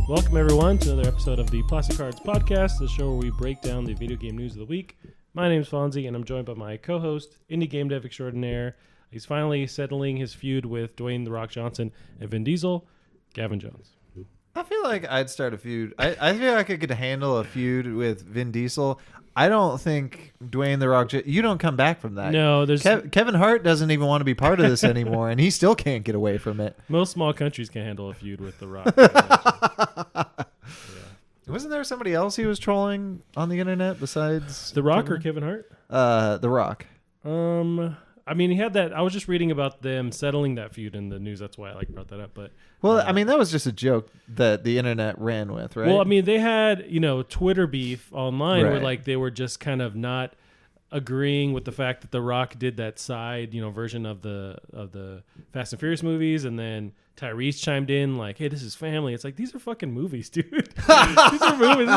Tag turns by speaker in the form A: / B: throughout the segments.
A: Welcome, everyone, to another episode of the Plastic Cards Podcast, the show where we break down the video game news of the week. My name is Fonzie, and I'm joined by my co-host, indie game dev extraordinaire. He's finally settling his feud with Dwayne "The Rock" Johnson and Vin Diesel, Gavin Jones.
B: I feel like I'd start a feud. I feel like I could handle a feud with Vin Diesel. I don't think Dwayne "The Rock." You don't come back from that.
A: No, there's
B: Kevin Hart doesn't even want to be part of this anymore, and he still can't get away from it.
A: most small countries can handle a feud with The Rock.
B: Wasn't there somebody else he was trolling on the internet besides
A: The Rock or Kevin Hart?
B: The Rock.
A: I mean, he had that. I was just reading about them settling that feud in the news. That's why I brought that up. But
B: I mean, that was just a joke that the internet ran with, right?
A: Well, I mean, they had Twitter beef online where they were just kind of not agreeing with the fact that The Rock did that side version of the Fast and Furious movies, and then Tyrese chimed in like, "Hey, this is family." It's like, these are fucking movies, dude. These are movies.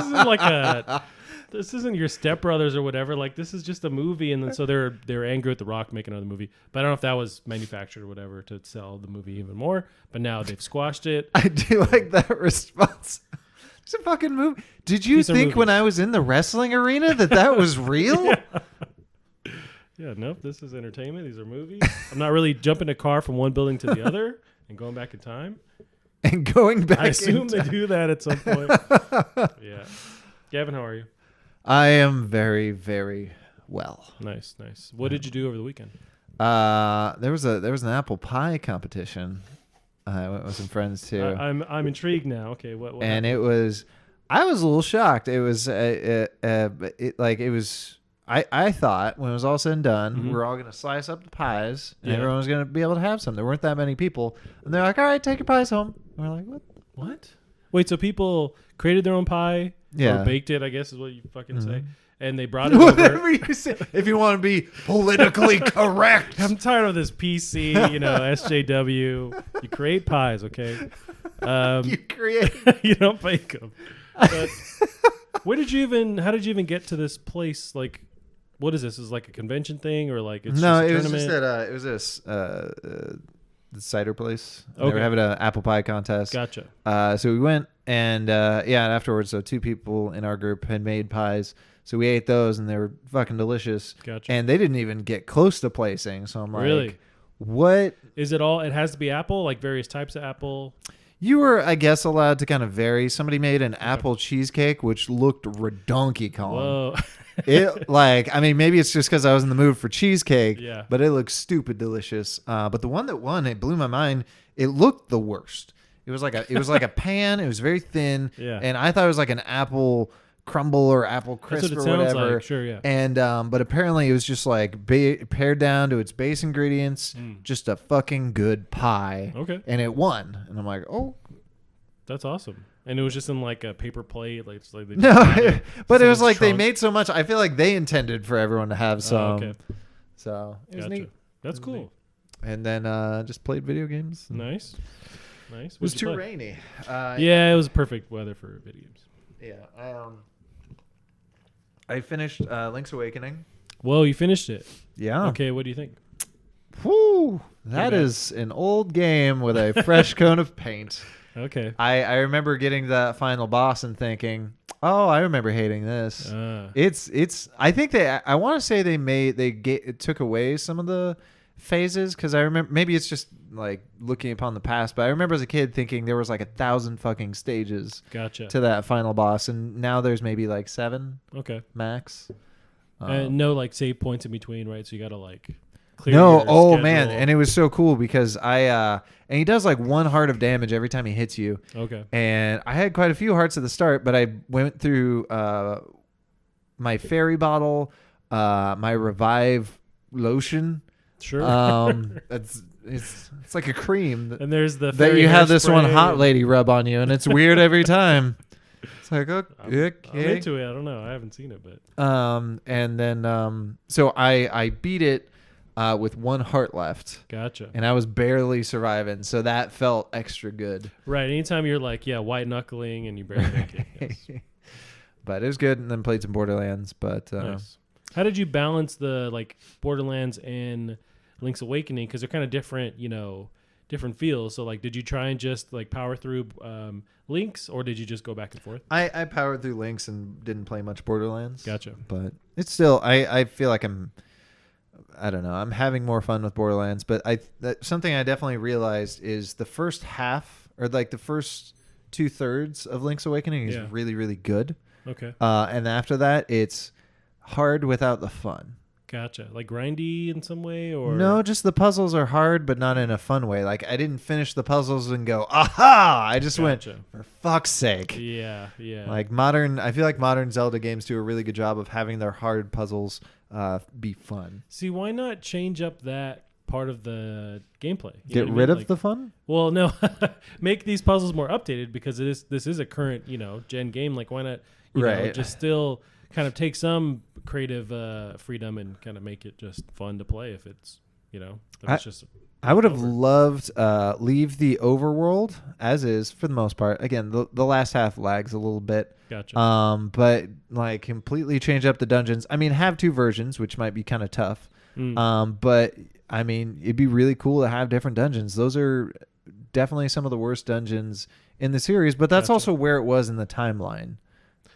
A: This isn't your Step Brothers or whatever. Like, this is just a movie. And then so they're angry with The Rock making another movie. But I don't know if that was manufactured or whatever to sell the movie even more. But now they've squashed it.
B: I do like that response. It's a fucking movie. Did you think when I was in the wrestling arena that was real?
A: Yeah, nope. This is entertainment. These are movies. I'm not really jumping a car from one building to the other and going back in time.
B: And going back.
A: I assume they do that at some point. Yeah. Gavin, how are you?
B: I am very, very well.
A: Nice. What did you do over the weekend?
B: There was an apple pie competition. I went with some friends too.
A: I'm intrigued now. Okay, what
B: and
A: happened?
B: I was a little shocked. It was I thought when it was all said and done, we're all gonna slice up the pies and everyone was gonna be able to have some. There weren't that many people, and they're like, "All right, take your pies home." And we're like, "What?
A: What? Wait, so people created their own pie?
B: Yeah.
A: Or baked it, I guess is what you fucking say. And they brought it
B: Whatever
A: over.
B: you say. If you want to be politically correct.
A: I'm tired of this PC, SJW. You create pies, okay?
B: You create.
A: You don't bake them. But how did you even get to this place? Like, what is this? Is it like a convention thing or like it's
B: No,
A: just a
B: it was
A: tournament?
B: just at it was this the cider place. They
A: Okay.
B: were having an apple pie contest.
A: Gotcha.
B: So we went and and afterwards, so two people in our group had made pies. So we ate those and they were fucking delicious.
A: Gotcha.
B: And they didn't even get close to placing. So I'm like,
A: Really?
B: What?
A: Is it all? It has to be apple, like various types of apple.
B: You were, I guess, allowed to kind of vary. Somebody made an apple cheesecake, which looked redonky Kong.
A: Whoa.
B: Maybe it's just because I was in the mood for cheesecake.
A: Yeah.
B: But it looked stupid delicious. But the one that won, it blew my mind. It looked the worst. It was like a pan. It was very thin.
A: Yeah.
B: And I thought it was like an apple crumble or apple crisp
A: That's
B: or
A: what it sounds
B: whatever.
A: like. Sure, yeah.
B: And but apparently it was just like pared down to its base ingredients, just a fucking good pie.
A: Okay.
B: And it won. And I'm like, oh.
A: That's awesome. And it was just in like a paper plate, like it's like they
B: No, but it was like they
A: trunk.
B: made so much. I feel like they intended for everyone to have some.
A: Oh, okay.
B: So it was
A: Gotcha.
B: neat.
A: That's cool.
B: Neat. And then just played video games.
A: Nice.
B: It was too rainy.
A: Yeah, it was perfect weather for video games.
B: Yeah. I finished Link's Awakening.
A: Whoa, you finished it.
B: Yeah.
A: Okay, what do you think?
B: Whew. That is an old game with a fresh coat of paint.
A: Okay.
B: I remember getting that final boss and thinking, oh, I remember hating this. It's. I think I want to say it took away some of the phases because I remember maybe it's just like looking upon the past, but I remember as a kid thinking there was like 1,000 fucking stages.
A: Gotcha.
B: To that final boss, and now there's maybe like 7.
A: Okay.
B: Max.
A: And no like save points in between, right? So you got to like clear.
B: No,
A: your
B: oh
A: schedule.
B: man, and it was so cool because and he does like 1 heart of damage every time he hits you.
A: Okay.
B: And I had quite a few hearts at the start, but I went through my fairy bottle, my revive lotion.
A: Sure.
B: It's like a cream
A: and there's the
B: that you have this one hot
A: and...
B: lady rub on you, and it's weird every time. It's like okay.
A: I'm into it. I don't know. I haven't seen it, but
B: and then so I beat it with 1 heart left.
A: Gotcha.
B: And I was barely surviving, so that felt extra good.
A: Right. Anytime you're like, white knuckling and you barely make it. Yes.
B: But it was good, and then played some Borderlands. But
A: nice. How did you balance the like Borderlands and Link's Awakening? Because they're kind of different, different feels. So like, did you try and just like power through Links, or did you just go back and forth?
B: I powered through Links and didn't play much Borderlands.
A: Gotcha.
B: But it's still, I feel like I don't know, I'm having more fun with Borderlands. But something I definitely realized is the first half, or like the first 2/3 of Link's Awakening is really, really good.
A: Okay.
B: And after that, it's hard without the fun.
A: Gotcha. Like grindy in some way, or
B: no? Just the puzzles are hard, but not in a fun way. Like I didn't finish the puzzles and go, aha! I just went, for fuck's sake.
A: Yeah.
B: Like I feel like modern Zelda games do a really good job of having their hard puzzles be fun.
A: See, why not change up that part of the gameplay?
B: Get rid of the fun?
A: Well, no. Make these puzzles more updated, because this is a current gen game. Like why not just still kind of take some creative freedom and kind of make it just fun to play if it's
B: I would have loved leave the overworld as is for the most part. Again, the last half lags a little bit.
A: Gotcha.
B: But like completely change up the dungeons. I mean, have 2 versions, which might be kind of tough. But I mean, it'd be really cool to have different dungeons. Those are definitely some of the worst dungeons in the series, but that's also where it was in the timeline.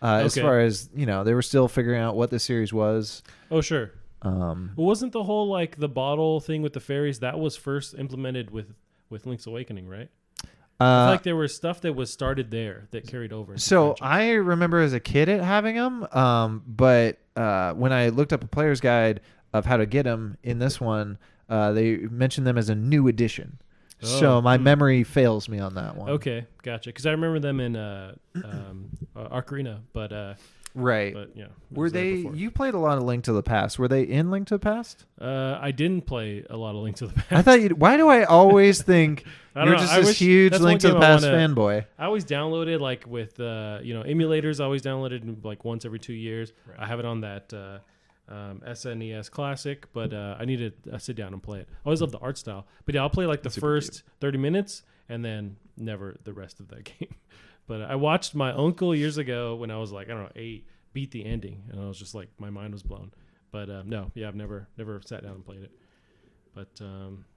B: As far as, they were still figuring out what the series was.
A: Oh, sure. Wasn't the whole like the bottle thing with the fairies, that was first implemented with Link's Awakening, right? I feel like there was stuff that was started there that carried over.
B: So I remember as a kid having them, but when I looked up a player's guide of how to get them in this one, they mentioned them as a new edition. So my memory fails me on that one.
A: Okay, gotcha. Because I remember them in Ocarina, but
B: right.
A: But yeah,
B: were they? You played a lot of Link to the Past. Were they in Link to the Past?
A: I didn't play a lot of Link to the Past.
B: I thought. Why do I always think you're just this huge Link to the Past fanboy?
A: I always downloaded like with emulators. I always downloaded like once every 2 years. Right. I have it on that. SNES Classic, but I need to sit down and play it. I always love the art style, but yeah, I'll play like the first 30 minutes and then never the rest of that game. But I watched my uncle years ago when I was like, I don't know, 8, beat the ending, and I was just like, my mind was blown. But I've never sat down and played it. But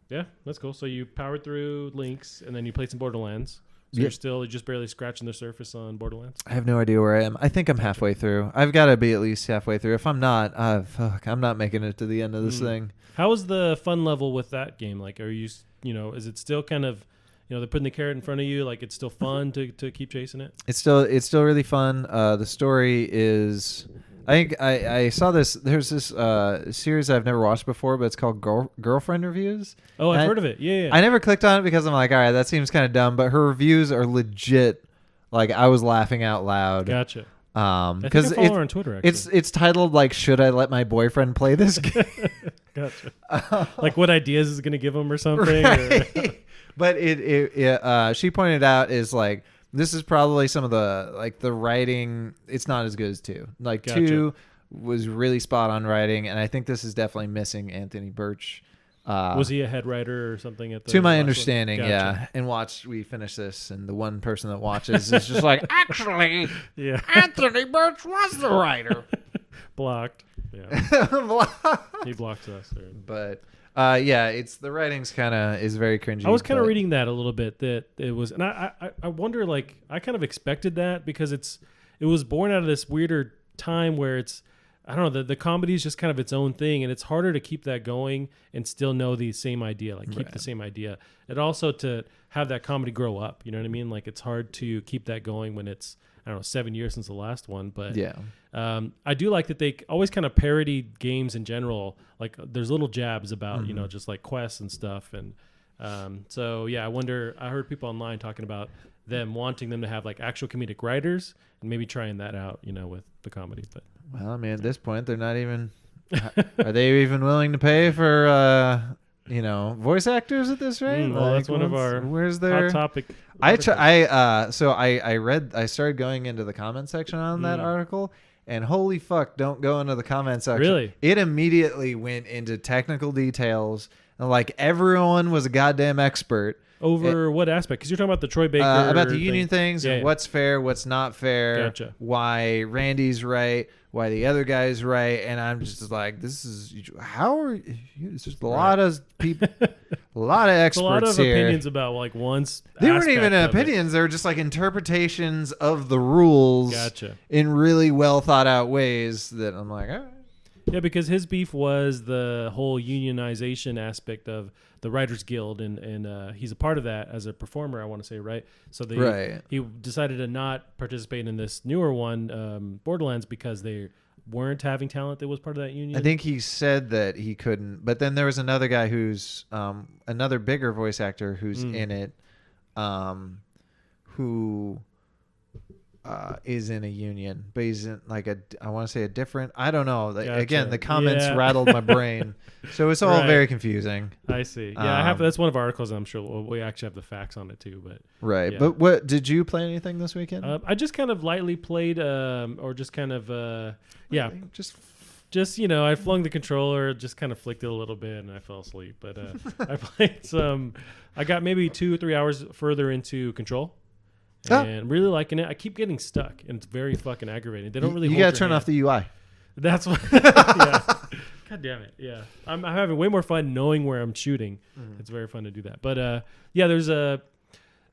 A: yeah, that's cool. So you powered through Links, and then you played some Borderlands. So you're just barely scratching the surface on Borderlands?
B: I have no idea where I am. I think I'm halfway through. I've got to be at least halfway through. If I'm not, I'm not making it to the end of this thing.
A: How is the fun level with that game? Like, are you, is it still kind of, they're putting the carrot in front of you, like it's still fun to keep chasing it?
B: It's still really fun. The story is... I think I saw this. There's this series I've never watched before, but it's called Girlfriend Reviews.
A: Oh, I've heard of it. Yeah.
B: I never clicked on it because I'm like, all right, that seems kind of dumb. But her reviews are legit. Like I was laughing out loud.
A: Gotcha.
B: Because
A: I follow her on Twitter. Actually.
B: It's titled like, should I let my boyfriend play this game?
A: Gotcha. Like what ideas is it going to give him or something?
B: Right. Or but she pointed out is like, this is probably some of the writing. It's not as good as 2. Like gotcha. 2 was really spot on writing, and I think this is definitely missing Anthony Birch.
A: Was he a head writer or something at the?
B: To my understanding, gotcha. Yeah. And we finish this, and the one person that watches is just like, actually, yeah, Anthony Birch was the writer.
A: Blocked. Yeah. He blocked us.
B: But. It's the writing's is very cringy.
A: I was kind of reading that a little bit, that it was, and I wonder, like, I kind of expected that because it was born out of this weirder time where it's, I don't know, the comedy is just kind of its own thing, and it's harder to keep that going and still know the same idea, like keep the same idea. And also to have that comedy grow up, you know what I mean? Like it's hard to keep that going when it's, I don't know, 7 years since the last one, but yeah. I do like that they always kind of parody games in general. Like there's little jabs about, just like quests and stuff. And so, yeah, I heard people online talking about them wanting them to have like actual comedic writers and maybe trying that out, with the comedy. But
B: well, I mean, at this point, they're not even, are they even willing to pay for, voice actors at this rate?
A: Well, that's one of our hot topic.
B: I started going into the comment section on that article, and holy fuck, don't go into the comment section.
A: Really?
B: It immediately went into technical details, and like everyone was a goddamn expert.
A: Over what aspect? Because you're talking about the Troy Baker
B: about the union things, and what's fair, what's not fair.
A: Gotcha.
B: Why Randy's right, why the other guy's right, and I'm just like, this is how are you? It's just a lot of people, a A lot of experts
A: a lot of
B: here.
A: opinions about like once.
B: They weren't even opinions. They were just like interpretations of the rules.
A: Gotcha.
B: In really well thought out ways that I'm like, all right.
A: Yeah, because his beef was the whole unionization aspect of the Writers Guild, and he's a part of that as a performer, I want to say, right? So he decided to not participate in this newer one, Borderlands, because they weren't having talent that was part of that union.
B: I think he said that he couldn't, but then there was another guy who's another bigger voice actor who's in it, who is in a union, but he's in like I want to say a different. I don't know. Like,
A: gotcha.
B: Again, the comments rattled my brain, so it's all very confusing.
A: I see. Yeah, I have. That's one of our articles. I'm sure we actually have the facts on it too. But
B: right. But what did you play anything this weekend?
A: I just kind of lightly played, or just kind of just I flung the controller, just kind of flicked it a little bit, and I fell asleep. But I played some. I got maybe 2 or 3 hours further into Control. And really liking it. I keep getting stuck, and it's very fucking aggravating. They don't really.
B: You gotta turn off the UI.
A: That's what. Yeah. God damn it. Yeah, I'm having way more fun knowing where I'm shooting. It's very fun to do that. But there's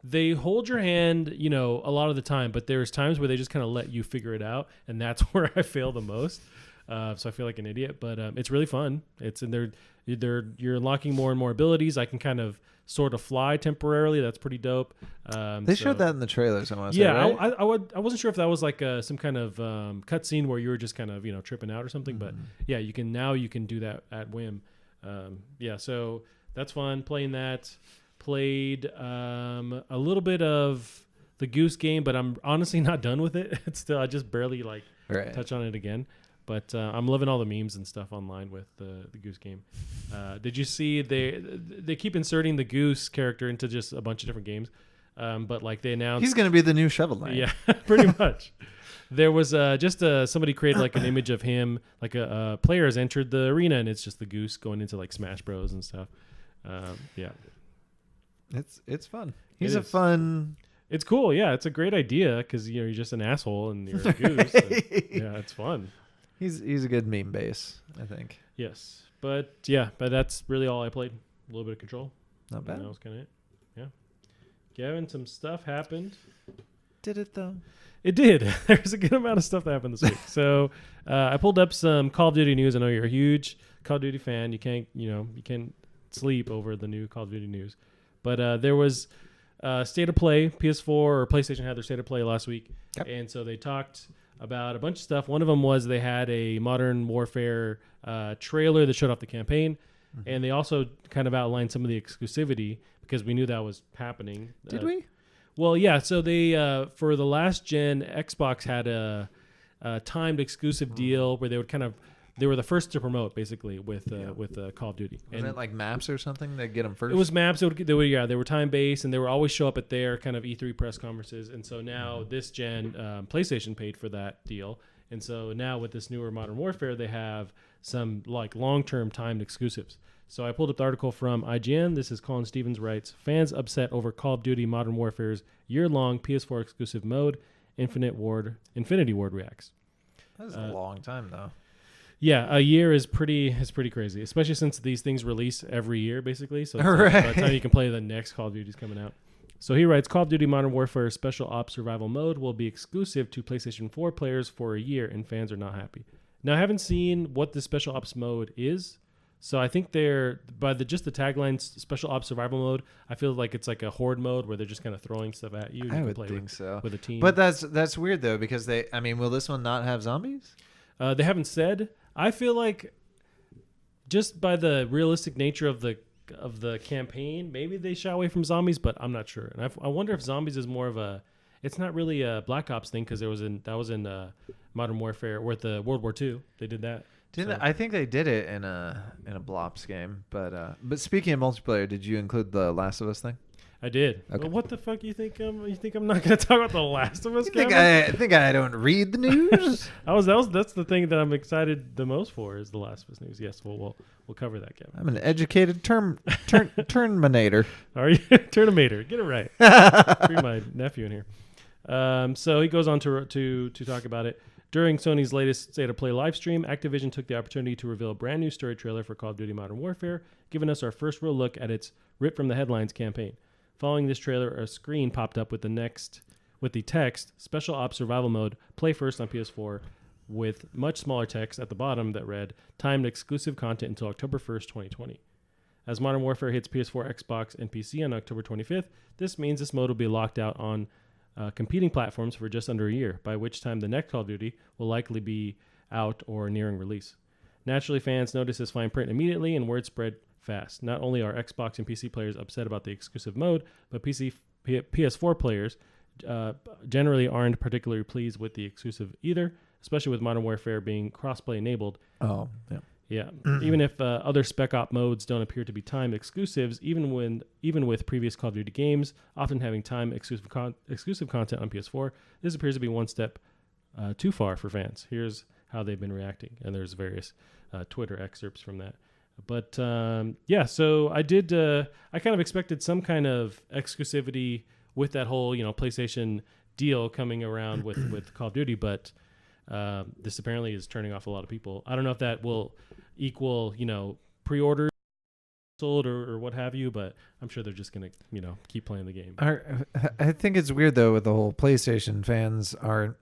A: they hold your hand, a lot of the time, but there's times where they just kind of let you figure it out, and that's where I fail the most. So I feel like an idiot, but it's really fun. You're unlocking more and more abilities. I can kind of sort of fly temporarily. That's pretty dope.
B: They showed that in the trailers. I want to
A: say,
B: right?
A: I wasn't sure if that was like some kind of cutscene where you were just kind of tripping out or something. But yeah, you can do that at whim. So that's fun. Playing that. Played a little bit of the Goose Game, but I'm honestly not done with it. It's still I just barely touch on it again. But I'm loving all the memes and stuff online with the Goose Game. Did you see they keep inserting the Goose character into just a bunch of different games? But like they announced,
B: he's going to be the new Shovel Knight.
A: Yeah, pretty much. There was somebody created like an image of him, like a player has entered the arena, and it's just the Goose going into like Smash Bros and stuff. Yeah,
B: it's fun. He's a fun.
A: It's cool. Yeah, it's a great idea because you're just an asshole and you're a goose. And, yeah, it's fun.
B: He's a good meme base, I think.
A: Yes, but that's really all I played. A little bit of Control.
B: Not bad.
A: That was kind of it. Yeah, Gavin, some stuff happened.
B: Did it though?
A: It did. There's a good amount of stuff that happened this week. So I pulled up some Call of Duty news. I know you're a huge Call of Duty fan. You can't sleep over the new Call of Duty news. But there was State of Play. PS4 or PlayStation had their State of Play last week, and so they talked about a bunch of stuff. One of them was they had a Modern Warfare trailer that showed off the campaign, and they also kind of outlined some of the exclusivity because we knew that was happening.
B: Did we?
A: Well, yeah. So they for the last gen, Xbox had a timed exclusive deal where they would they were the first to promote basically with Call of Duty.
B: Was it like maps or something that get them first?
A: It was maps. They were time based, and they would always show up at their kind of E3 press conferences. And so now this gen, PlayStation paid for that deal, and so now with this newer Modern Warfare, they have some like long-term timed exclusives. So I pulled up the article from IGN. This is Colin Stevens writes, fans upset over Call of Duty Modern Warfare's year-long PS4 exclusive mode, Infinity Ward reacts.
B: That is a long time though.
A: Yeah, a year is pretty crazy, especially since these things release every year, basically. So
B: right.
A: By the time you can play the next Call of Duty is coming out. So he writes, Call of Duty Modern Warfare Special Ops Survival Mode will be exclusive to PlayStation 4 players for a year, and fans are not happy. Now, I haven't seen what the Special Ops mode is, so I think they're, by just the tagline, Special Ops Survival Mode, I feel like it's like a horde mode where they're just kind of throwing stuff at you.
B: I would think so.
A: With a team.
B: But that's weird, though, because will this one not have zombies?
A: They haven't said. I feel like just by the realistic nature of the campaign, maybe they shy away from zombies, but I'm not sure. And I wonder if zombies is more of it's not really a Black Ops thing because that was in Modern Warfare or the World War II. They did that.
B: I think they did it in a Blops game. But speaking of multiplayer, did you include the Last of Us thing?
A: I did. Okay. Well, what the fuck you think? You think I'm not going to talk about The Last of Us?
B: I think I don't read the news.
A: That's the thing that I'm excited the most for is The Last of Us news. Yes, we'll cover that, Kevin.
B: I'm an educated terminator.
A: Are you Terminator? Get it right. Free my nephew in here. So he goes on to talk about it. During Sony's latest State of Play live stream, Activision took the opportunity to reveal a brand new story trailer for Call of Duty Modern Warfare, giving us our first real look at its Rip from the Headlines campaign. Following this trailer, a screen popped up with the text, Special Ops Survival Mode, play first on PS4, with much smaller text at the bottom that read, timed exclusive content until October 1st, 2020. As Modern Warfare hits PS4, Xbox, and PC on October 25th, this means this mode will be locked out on competing platforms for just under a year, by which time the next Call of Duty will likely be out or nearing release. Naturally, fans noticed this fine print immediately, and word spread fast. Not only are Xbox and PC players upset about the exclusive mode, but PS4 players generally aren't particularly pleased with the exclusive either, especially with Modern Warfare being crossplay enabled.
B: Oh, yeah.
A: Yeah. Even if other Spec Op modes don't appear to be timed exclusives, even with previous Call of Duty games often having timed exclusive content on PS4, this appears to be one step too far for fans. Here's how they've been reacting, and there's various Twitter excerpts from that. But yeah, so I kind of expected some kind of exclusivity with that whole PlayStation deal coming around with Call of Duty, but this apparently is turning off a lot of people. I don't know if that will equal pre-orders sold or what have you, but I'm sure they're just gonna keep playing the game.
B: I think it's weird though with the whole PlayStation fans are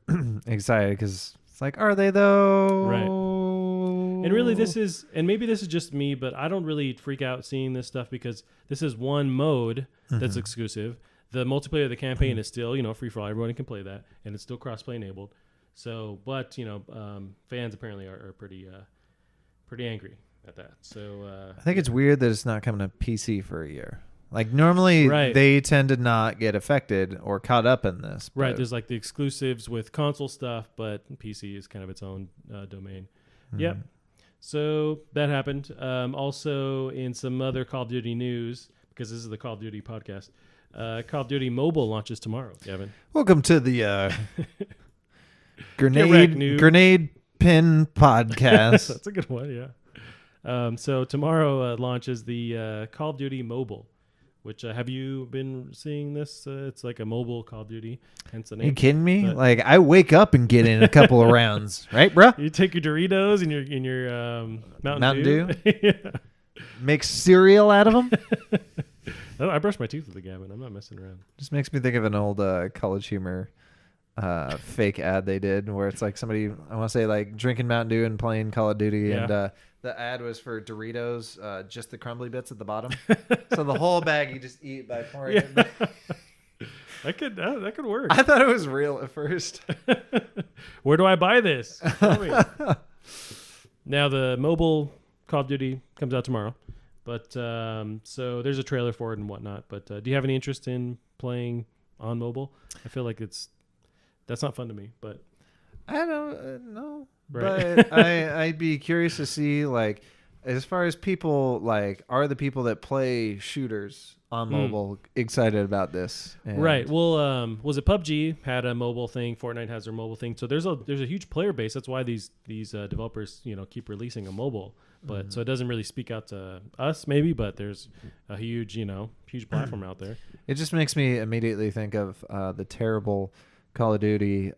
B: excited because it's like, are they though?
A: Right. And really maybe this is just me, but I don't really freak out seeing this stuff because this is one mode that's exclusive. The multiplayer of the campaign is still free for all. Everyone can play that, and it's still crossplay enabled. So, but fans apparently are pretty angry at that. So
B: I think it's weird that it's not coming to PC for a year. Like normally they tend to not get affected or caught up in this.
A: Right. There's like the exclusives with console stuff, but PC is kind of its own domain. Yep. So that happened. Also in some other Call of Duty news, because this is the Call of Duty podcast, Call of Duty Mobile launches tomorrow, Gavin.
B: Welcome to the Grenade Pin podcast.
A: That's a good one, yeah. So tomorrow launches the Call of Duty Mobile, which have you been seeing this? It's like a mobile Call of Duty, hence the name.
B: You kidding me? Like I wake up and get in a couple of rounds, right, bro?
A: You take your Doritos and your Mountain Dew.
B: Yeah. Make cereal out of them.
A: I brush my teeth with the Gavin. I'm not messing around.
B: Just makes me think of an old College Humor fake ad they did where it's like somebody, I want to say like drinking Mountain Dew and playing Call of Duty, and the ad was for Doritos, just the crumbly bits at the bottom. So the whole bag you just eat by pouring it.
A: That could work.
B: I thought it was real at first.
A: Where do I buy this? Now the mobile Call of Duty comes out tomorrow, but so there's a trailer for it and whatnot. But do you have any interest in playing on mobile? I feel like that's not fun to me, but
B: I don't know.
A: Right.
B: But I'd be curious to see, like, as far as people, like, are the people that play shooters on mobile excited about this? And
A: right. Well, was it PUBG had a mobile thing? Fortnite has their mobile thing. So there's a huge player base. That's why these developers keep releasing a mobile. But so it doesn't really speak out to us maybe, but there's a huge platform out there.
B: It just makes me immediately think of the terrible Call of Duty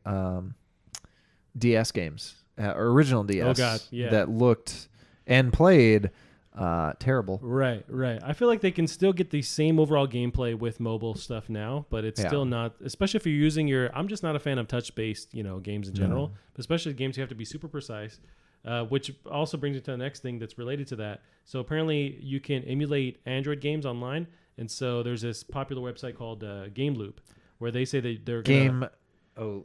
B: DS games, original DS.
A: Oh God, yeah.
B: That looked and played terrible.
A: Right. I feel like they can still get the same overall gameplay with mobile stuff now, but it's still not, especially if you're using I'm just not a fan of touch-based, games in general, but especially games you have to be super precise, which also brings me to the next thing that's related to that. So apparently you can emulate Android games online, and so there's this popular website called Game Loop, where they say that they're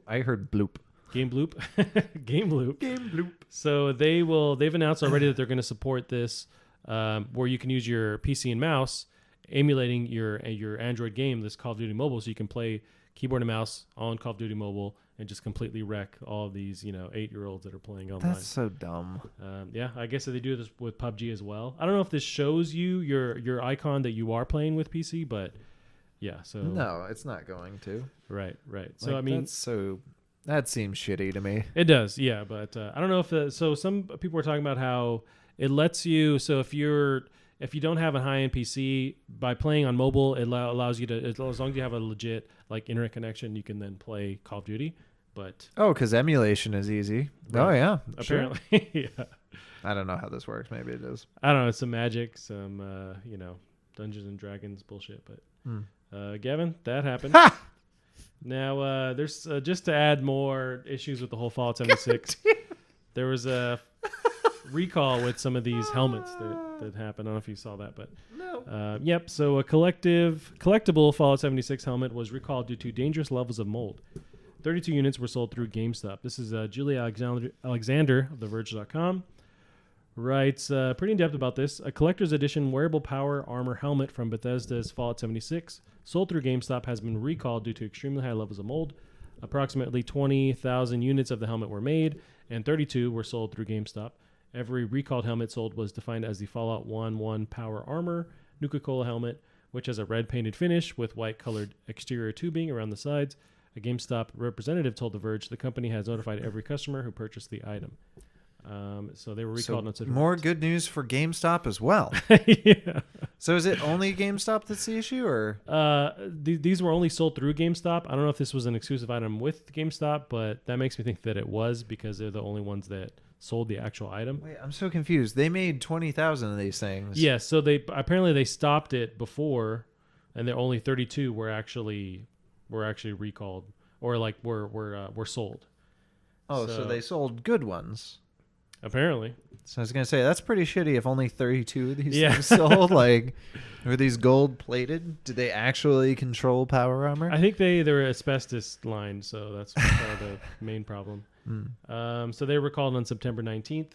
B: I heard bloop.
A: Game Loop. Game Loop. So they've announced already that they're going to support this, where you can use your PC and mouse emulating your Android game, this Call of Duty Mobile, so you can play keyboard and mouse on Call of Duty Mobile and just completely wreck all of these 8-year-olds that are playing online.
B: That's so dumb.
A: Yeah, I guess that they do this with PUBG as well. I don't know if this shows you your icon that you are playing with PC, but yeah. So
B: no, it's not going to.
A: Right. So I mean,
B: that seems shitty to me.
A: It does, yeah. But I don't know if so. Some people were talking about how it lets you. So if you don't have a high-end PC, by playing on mobile, it allows you to, as long as you have a legit internet connection, you can then play Call of Duty. But
B: because emulation is easy.
A: Right.
B: Oh yeah,
A: apparently,
B: sure.
A: Yeah.
B: I don't know how this works. Maybe it is.
A: I don't know. Some magic, some Dungeons and Dragons bullshit. But Gavin, that happened. Now there's just to add more issues with the whole Fallout 76. There was a recall with some of these helmets that happened. I don't know if you saw that, but no. Yep. So a collectible Fallout 76 helmet was recalled due to dangerous levels of mold. 32 units were sold through GameStop. This is Julia Alexander of TheVerge.com. Writes pretty in depth about this. A collector's edition wearable power armor helmet from Bethesda's Fallout 76 sold through GameStop has been recalled due to extremely high levels of mold. Approximately 20,000 units of the helmet were made, and 32 were sold through GameStop. Every recalled helmet sold was defined as the Fallout 1-1 Power Armor Nuka-Cola helmet, which has a red painted finish with white colored exterior tubing around the sides. A GameStop representative told The Verge the company has notified every customer who purchased the item. So they were recalled.
B: More good news for GameStop as well.
A: Yeah.
B: So is it only GameStop that's the issue, or
A: these were only sold through GameStop? I don't know if this was an exclusive item with GameStop, but that makes me think that it was because they're the only ones that sold the actual item.
B: Wait, I'm so confused. They made 20,000 of these things.
A: Yeah, so they apparently stopped it before, and there only 32 were actually recalled or like were sold.
B: Oh, so they sold good ones.
A: Apparently.
B: So I was gonna say that's pretty shitty. If only 32 of these things sold, like, were these gold plated? Did they actually control power armor?
A: I think they're asbestos lined, so that's kind of the main problem. So they were recalled on September 19th.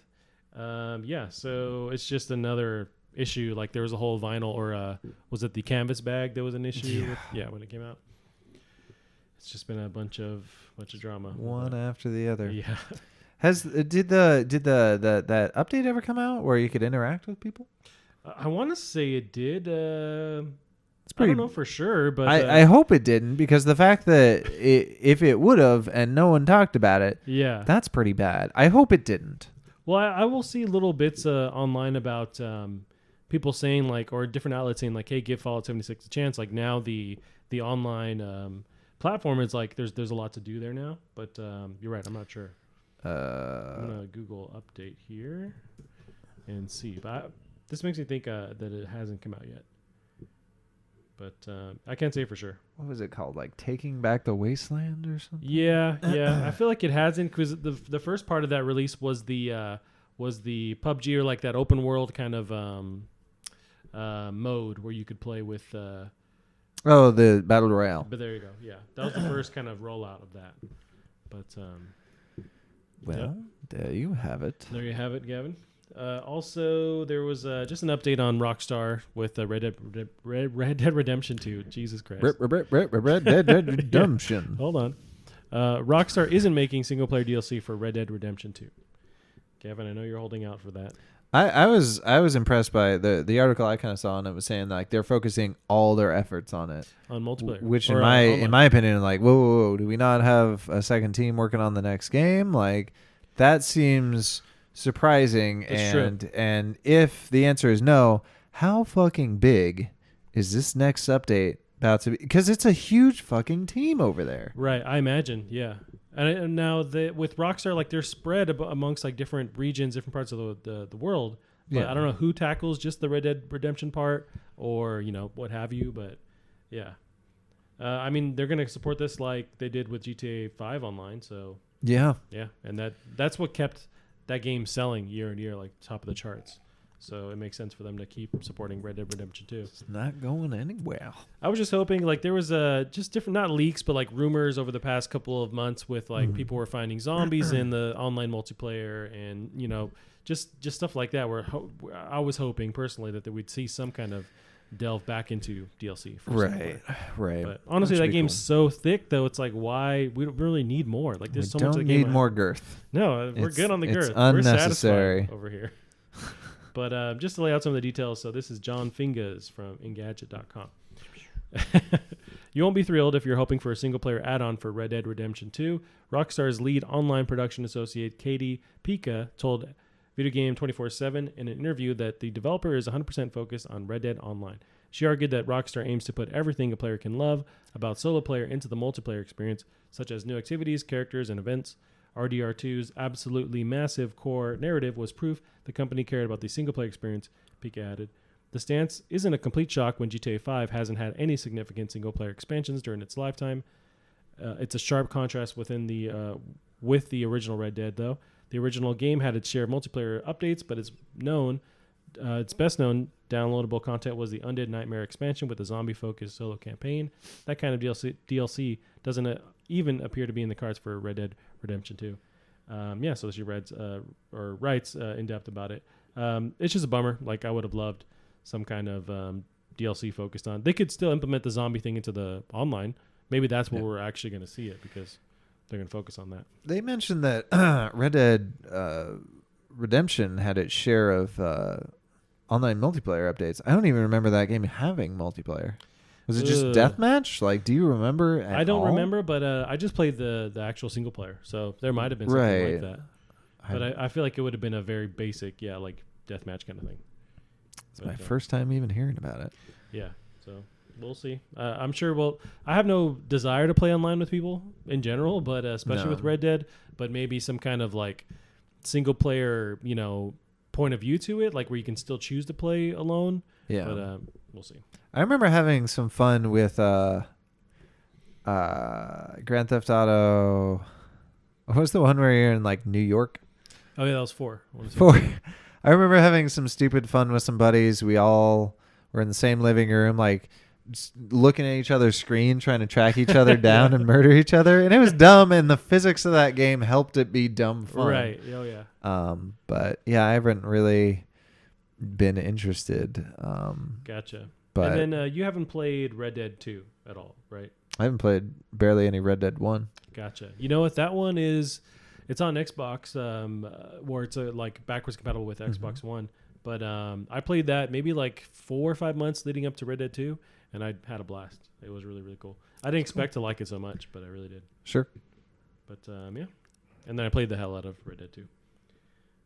A: So it's just another issue. Like there was a whole vinyl, or was it the canvas bag that was an issue? When it came out. It's just been a bunch of drama.
B: One after the other.
A: Yeah.
B: Did that update ever come out where you could interact with people?
A: I want to say it did.
B: It's pretty,
A: I don't know for sure, but
B: I hope it didn't, because the fact that if it would have and no one talked about it, that's pretty bad. I hope it didn't.
A: Well, I will see little bits online about people saying like, or different outlets saying like, hey, give Fallout 76 a chance. Like now the online platform is like there's a lot to do there now, but you're right. I'm not sure. I'm gonna Google update here and see. But this makes me think that it hasn't come out yet. But I can't say for sure.
B: What was it called? Like Taking Back the Wasteland or something?
A: Yeah. I feel like it hasn't, because the first part of that release was the PUBG, or like that open world kind of mode where you could play with.
B: The Battle Royale.
A: But there you go. Yeah, that was the first kind of rollout of that. But
B: there you have it.
A: There you have it, Gavin. Also, there was just an update on Rockstar with Red Dead Redemption 2. Jesus Christ.
B: Red Dead Redemption.
A: Hold on. Rockstar isn't making single-player DLC for Red Dead Redemption 2. Gavin, I know you're holding out for that.
B: I was impressed by the article I kind of saw, and it was saying like they're focusing all their efforts on it.
A: On multiplayer.
B: Which in my opinion, like, whoa, do we not have a second team working on the next game? Like, that seems surprising. And if the answer is no, how fucking big is this next update about to be? Because it's a huge fucking team over there.
A: Right, I imagine, yeah. And now with Rockstar, like, they're spread amongst like different regions, different parts of the world. But yeah. I don't know who tackles just the Red Dead Redemption part, or what have you. But yeah, I mean, they're gonna support this like they did with GTA 5 Online. So yeah, and that's what kept that game selling year on year, like top of the charts. So it makes sense for them to keep supporting Red Dead Redemption 2.
B: It's not going anywhere.
A: I was just hoping, like, there was just different, not leaks, but like rumors over the past couple of months with like people were finding zombies in the online multiplayer, and just stuff like that. Where I was hoping personally that we'd see some kind of delve back into DLC.
B: Right.
A: But honestly, that game's so thick, though. It's like, why we don't really need more? Like, there's so much of the game.
B: We don't need more girth.
A: No, we're good on the girth.
B: It's unnecessary.
A: We're satisfied over here. But just to lay out some of the details, so this is John Fingas from Engadget.com. You won't be thrilled if you're hoping for a single-player add-on for Red Dead Redemption 2. Rockstar's lead online production associate, Katie Pika, told Video Game 24/7 in an interview that the developer is 100% focused on Red Dead Online. She argued that Rockstar aims to put everything a player can love about solo player into the multiplayer experience, such as new activities, characters, and events. RDR2's absolutely massive core narrative was proof the company cared about the single-player experience, Pika added. The stance isn't a complete shock when GTA 5 hasn't had any significant single-player expansions during its lifetime. It's a sharp contrast with the original Red Dead, though. The original game had its share of multiplayer updates, but its best known downloadable content was the Undead Nightmare expansion with a zombie-focused solo campaign. That kind of DLC doesn't even appear to be in the cards for Red Dead Redemption 2. So she writes in depth about it. It's just a bummer. Like, I would have loved some kind of DLC focused on. They could still implement the zombie thing into the online. Maybe that's where we're actually going to see it, because they're going to focus on that.
B: They mentioned that Red Dead Redemption had its share of online multiplayer updates. I don't even remember that game having multiplayer. Was it just deathmatch? Like, do you remember
A: I don't remember, but I just played the actual single player, so there might have been something like that. But I feel like it would have been a very basic, like deathmatch kind of thing.
B: It's my first time even hearing about it.
A: Yeah, so we'll see. I'm sure I have no desire to play online with people in general, but especially with Red Dead, but maybe some kind of like single player, point of view to it, like where you can still choose to play alone. Yeah. But we'll see.
B: I remember having some fun with Grand Theft Auto. What was the one where you're in like New York?
A: Oh yeah, that was 4.
B: 4. I remember having some stupid fun with some buddies. We all were in the same living room, like just looking at each other's screen, trying to track each other down and murder each other. And it was dumb, and the physics of that game helped it be dumb fun.
A: Right. Oh yeah.
B: But yeah, I haven't really been interested.
A: Gotcha.
B: But
A: and then you haven't played Red Dead 2 at all, right?
B: I haven't played barely any Red Dead 1.
A: Gotcha. You know what? That one is, it's on Xbox, where it's like backwards compatible with Xbox One. But I played that maybe like 4 or 5 months leading up to Red Dead 2, and I had a blast. It was really, really cool. I didn't expect to like it so much, but I really did.
B: Sure.
A: But yeah. And then I played the hell out of Red Dead 2.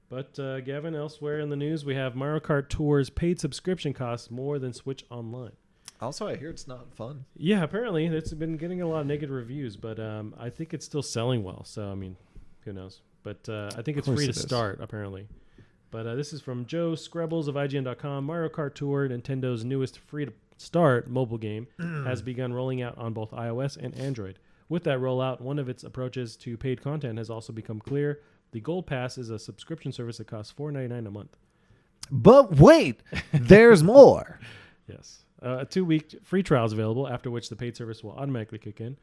A: But Gavin, elsewhere in the news, we have Mario Kart Tour's paid subscription costs more than Switch Online.
B: Also, I hear it's not fun.
A: Yeah, apparently. It's been getting a lot of negative reviews, but I think it's still selling well. So, I mean, who knows? But I think it's free to start, apparently. But this is from Joe Screbbles of IGN.com. Mario Kart Tour, Nintendo's newest free-to-start mobile game, has begun rolling out on both iOS and Android. With that rollout, one of its approaches to paid content has also become clear. The Gold Pass is a subscription service that costs $4.99 a month.
B: But wait, there's more.
A: Yes. A 2-week free trial is available, after which the paid service will automatically kick in.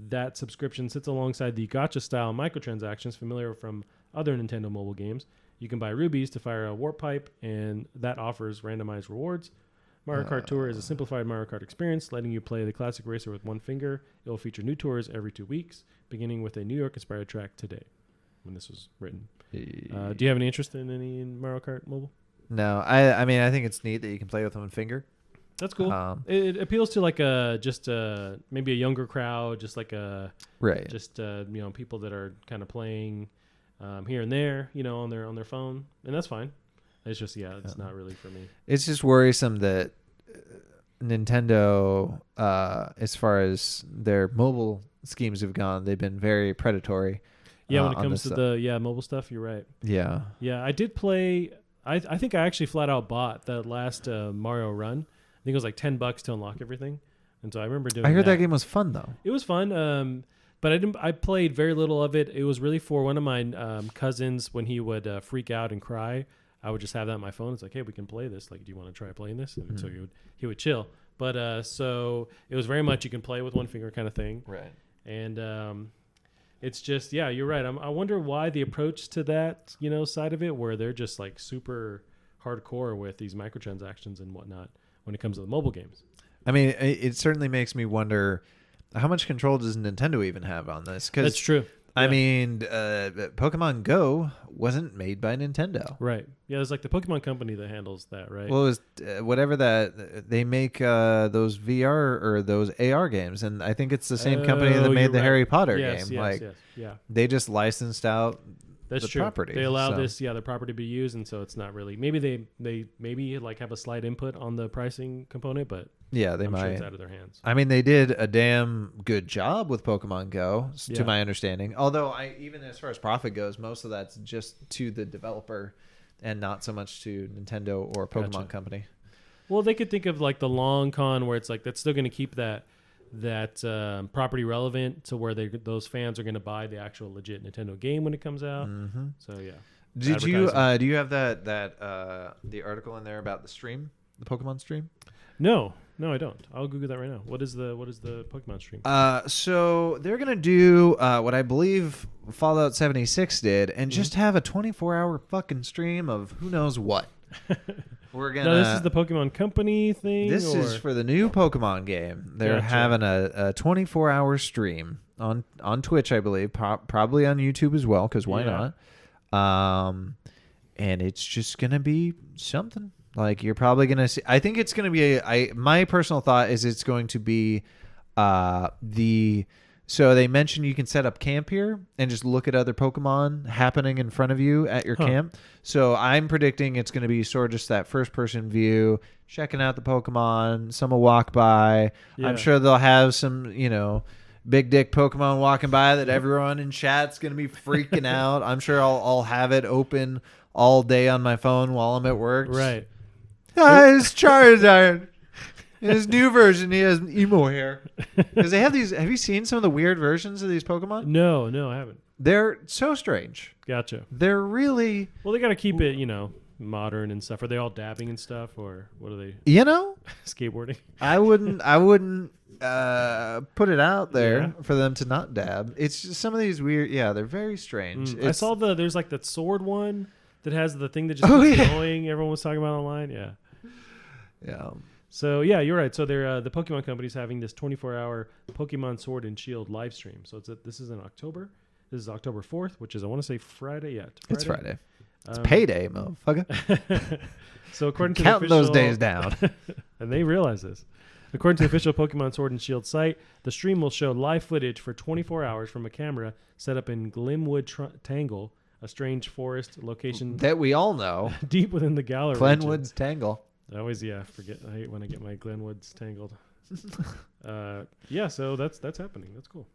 A: That subscription sits alongside the gacha-style microtransactions familiar from other Nintendo mobile games. You can buy rubies to fire a warp pipe, and that offers randomized rewards. Mario Kart Tour is a simplified Mario Kart experience, letting you play the classic racer with one finger. It will feature new tours every 2 weeks, beginning with a New York-inspired track today, when this was written. Do you have any interest in any Mario Kart Mobile?
B: No, I mean, I think it's neat that you can play with one finger.
A: That's cool. It appeals to like maybe a younger crowd, just like people that are kind of playing here and there, on their phone, and that's fine. It's just it's not really for me.
B: It's just worrisome that Nintendo, as far as their mobile schemes have gone, they've been very predatory.
A: Yeah, when it comes to the mobile stuff, you're right.
B: Yeah.
A: Yeah, I did play. I think I actually flat out bought that last Mario run. I think it was like $10 to unlock everything, and so I remember doing.
B: I heard that game was fun though.
A: It was fun, but I played very little of it. It was really for one of my cousins when he would freak out and cry. I would just have that on my phone. It's like, hey, we can play this. Like, do you want to try playing this? And so he would chill. But so it was very much you can play with one finger kind of thing.
B: Right.
A: And it's just, you're right. I wonder why the approach to that, side of it, where they're just like super hardcore with these microtransactions and whatnot when it comes to the mobile games.
B: I mean, it certainly makes me wonder how much control does Nintendo even have on this? 'Cause
A: that's true.
B: I mean, Pokemon Go wasn't made by Nintendo.
A: Right. Yeah, it's like the Pokemon company that handles that, right?
B: Well, it was whatever that they make those VR or those AR games, and I think it's the same company that made the Harry Potter game.
A: Yes, yeah.
B: They just licensed out
A: That's
B: the
A: true.
B: property.
A: They allow the property to be used, and so it's not really. Maybe they like have a slight input on the pricing component, but
B: Yeah, they
A: I'm
B: might.
A: sure it's out of their hands.
B: I mean, they did a damn good job with Pokemon Go,
A: Yeah.
B: to my understanding. Although, even as far as profit goes, most of that's just to the developer and not so much to Nintendo or Pokemon Company.
A: Well, they could think of like the long con where it's like that's still going to keep that property relevant to where those fans are going to buy the actual legit Nintendo game when it comes out.
B: Mm-hmm.
A: So yeah.
B: Did you do you have that the article in there about the stream, the Pokemon stream?
A: No, I don't. I'll Google that right now. What is the Pokemon stream?
B: So they're gonna do what I believe Fallout 76 did, and just have a 24-hour fucking stream of who knows what. We're gonna.
A: No, this is the Pokemon Company thing.
B: This is for the new Pokemon game. They're having a 24-hour stream on Twitch, I believe, probably on YouTube as well, because why not? And it's just gonna be something. Like, you're probably gonna see. I think it's gonna be my personal thought is it's going to be So they mentioned you can set up camp here and just look at other Pokemon happening in front of you at your camp. So I'm predicting it's going to be sort of just that first-person view, checking out the Pokemon. Some will walk by. Yeah. I'm sure they'll have some, big dick Pokemon walking by that everyone in chat's going to be freaking out. I'm sure I'll have it open all day on my phone while I'm at work.
A: Right.
B: It's Charizard. In his new version, he has emo hair. Because they have these. Have you seen some of the weird versions of these Pokemon?
A: No, I haven't.
B: They're so strange.
A: Gotcha.
B: They're really.
A: Well, they got to keep it, modern and stuff. Are they all dabbing and stuff, or what are they? Skateboarding.
B: I wouldn't put it out there for them to not dab. It's just some of these weird. Yeah, they're very strange.
A: I saw there's like that sword one that has the thing that just keeps going. Everyone was talking about online. Yeah.
B: Yeah.
A: So, yeah, you're right. So they're the Pokemon Company's having this 24-hour Pokemon Sword and Shield live stream. So this is in October. This is October 4th, which is, I want to say, Friday. Yeah,
B: it's Friday. It's payday, motherfucker.
A: So according to
B: counting those days down.
A: And they realize this. According to the official Pokemon Sword and Shield site, the stream will show live footage for 24 hours from a camera set up in Glenwood Tangle, a strange forest location
B: that we all know.
A: Deep within the Galar
B: Glenwood's Tangle.
A: I always forget. I hate when I get my Glenwoods tangled. So that's happening. That's cool.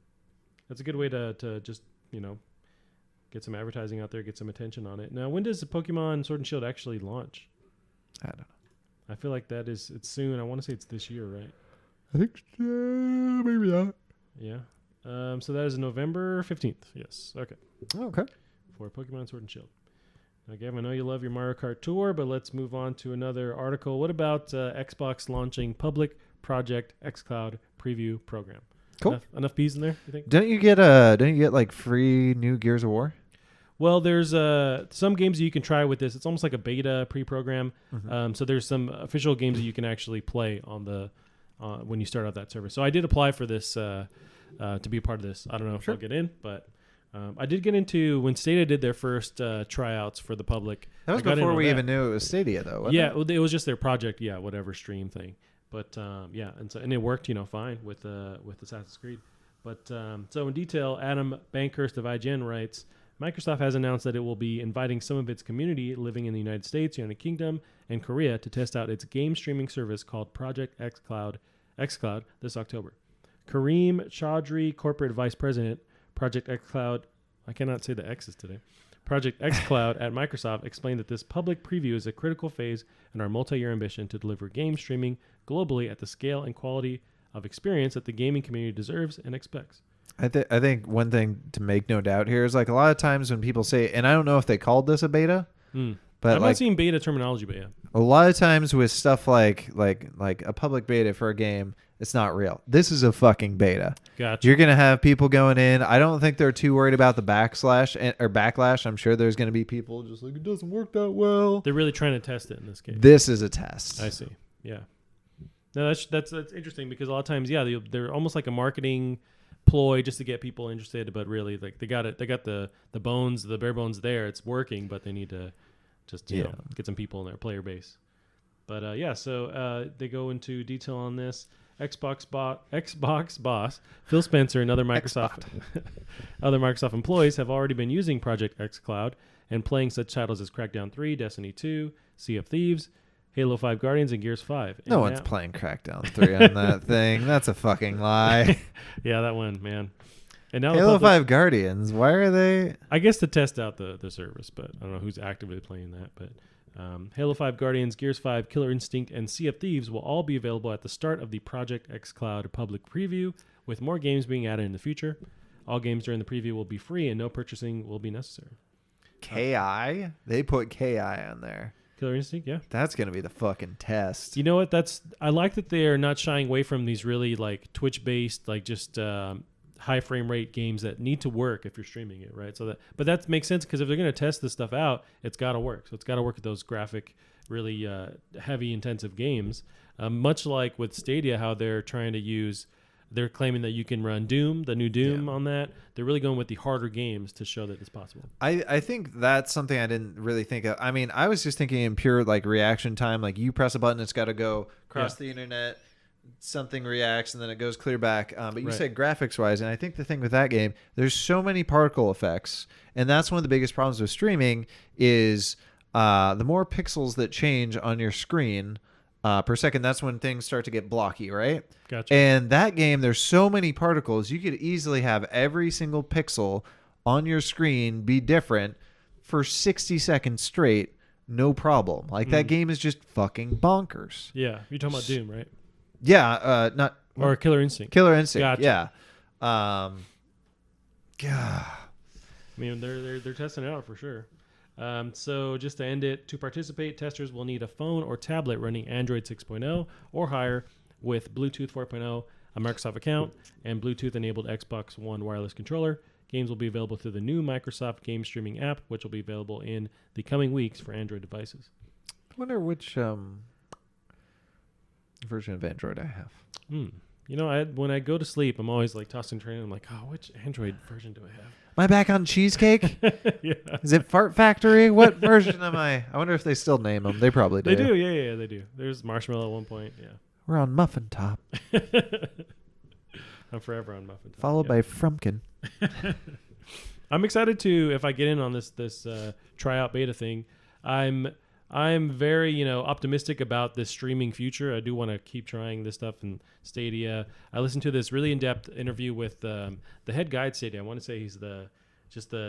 A: That's a good way to just get some advertising out there, get some attention on it. Now, when does the Pokemon Sword and Shield actually launch?
B: I don't know.
A: I feel like it's soon. I want to say it's this year, right?
B: I think maybe not.
A: Yeah. So that is November 15th. Yes. Okay.
B: Okay.
A: For Pokemon Sword and Shield. Now, Gavin, I know you love your Mario Kart Tour, but let's move on to another article. What about Xbox launching public Project xCloud preview program?
B: Cool.
A: Enough bees in there, you think?
B: Don't you get like free new Gears of War?
A: Well, there's some games that you can try with this. It's almost like a beta pre-program. Mm-hmm. So there's some official games that you can actually play on the when you start out that server. So I did apply for this to be a part of this. I don't know if I'll get in, but I did get into when Stadia did their first tryouts for the public.
B: That was before we even knew it was Stadia, though. Wasn't
A: it was just their project, whatever stream thing. But and it worked, fine with Assassin's Creed. But so in detail, Adam Bankhurst of IGN writes, Microsoft has announced that it will be inviting some of its community living in the United States, United Kingdom, and Korea to test out its game streaming service called Project xCloud this October. Kareem Chaudhry, corporate vice president, Project xCloud, I cannot say the X's today, Project xCloud at Microsoft explained that this public preview is a critical phase in our multi-year ambition to deliver game streaming globally at the scale and quality of experience that the gaming community deserves and expects.
B: I think one thing to make no doubt here is like a lot of times when people say, and I don't know if they called this a beta, but
A: I'm not seeing beta terminology, but
B: a lot of times with stuff like a public beta for a game, it's not real. This is a fucking beta.
A: Gotcha.
B: You're gonna have people going in. I don't think they're too worried about the backlash. I'm sure there's gonna be people just like, it doesn't work that well.
A: They're really trying to test it in this case.
B: This is a test.
A: I see. Yeah. No, that's interesting because a lot of times, they're almost like a marketing ploy just to get people interested, but really like they got the bones, the bare bones there. It's working, but they need to just get some people in their player base. But so they go into detail on this. Xbox boss Phil Spencer and other Microsoft employees have already been using Project xCloud and playing such titles as Crackdown 3, Destiny 2, Sea of Thieves, Halo 5 Guardians, and Gears 5.
B: No one's playing Crackdown 3 on that thing. That's a fucking lie.
A: Yeah, that one, man. And now
B: Halo 5 Guardians, why are they?
A: I guess to test out the service, but I don't know who's actively playing that. But Halo 5 Guardians, Gears 5, Killer Instinct, and Sea of Thieves will all be available at the start of the Project xCloud public preview, with more games being added in the future. All games during the preview will be free, and no purchasing will be necessary.
B: KI? They put KI on there.
A: Killer Instinct, yeah.
B: That's going to be the fucking test.
A: You know what? I like that they are not shying away from these really like Twitch-based, like just high frame rate games that need to work if you're streaming it, right? But that makes sense because if they're going to test this stuff out, it's got to work. So it's got to work with those graphic, really heavy, intensive games. Much like with Stadia, how they're trying to use. They're claiming that you can run Doom, the new Doom on that. They're really going with the harder games to show that it's possible.
B: I think that's something I didn't really think of. I mean, I was just thinking in pure like reaction time, like you press a button, it's got to go across the internet, something reacts, and then it goes clear back. But you said graphics-wise, and I think the thing with that game, there's so many particle effects, and that's one of the biggest problems with streaming is the more pixels that change on your screen per second, that's when things start to get blocky, right?
A: Gotcha.
B: And that game, there's so many particles, you could easily have every single pixel on your screen be different for 60 seconds straight, no problem. Like that game is just fucking bonkers.
A: Yeah, you're talking about Doom, right?
B: Yeah, not
A: or Killer Instinct.
B: Killer Instinct.
A: Gotcha.
B: Yeah.
A: I mean, they're testing it out for sure. So just to end it, to participate, testers will need a phone or tablet running Android 6.0 or higher with Bluetooth 4.0, a Microsoft account, and Bluetooth-enabled Xbox One wireless controller. Games will be available through the new Microsoft game streaming app, which will be available in the coming weeks for Android devices.
B: I wonder which version of Android I have.
A: You know, when I go to sleep, I'm always like tossing train. I'm like, oh, which Android version do I have?
B: Am I back on cheesecake?
A: Yeah.
B: Is it Fart Factory? What version am I? I wonder if they still name them. They probably do.
A: They do. Yeah, they do. There's Marshmallow at one point. Yeah.
B: We're on Muffin Top.
A: I'm forever on Muffin Top.
B: Followed by Frumpkin.
A: I'm excited to, if I get in on this tryout beta thing, I'm very, optimistic about this streaming future. I do want to keep trying this stuff in Stadia. I listened to this really in-depth interview with the head guy at Stadia. I want to say he's the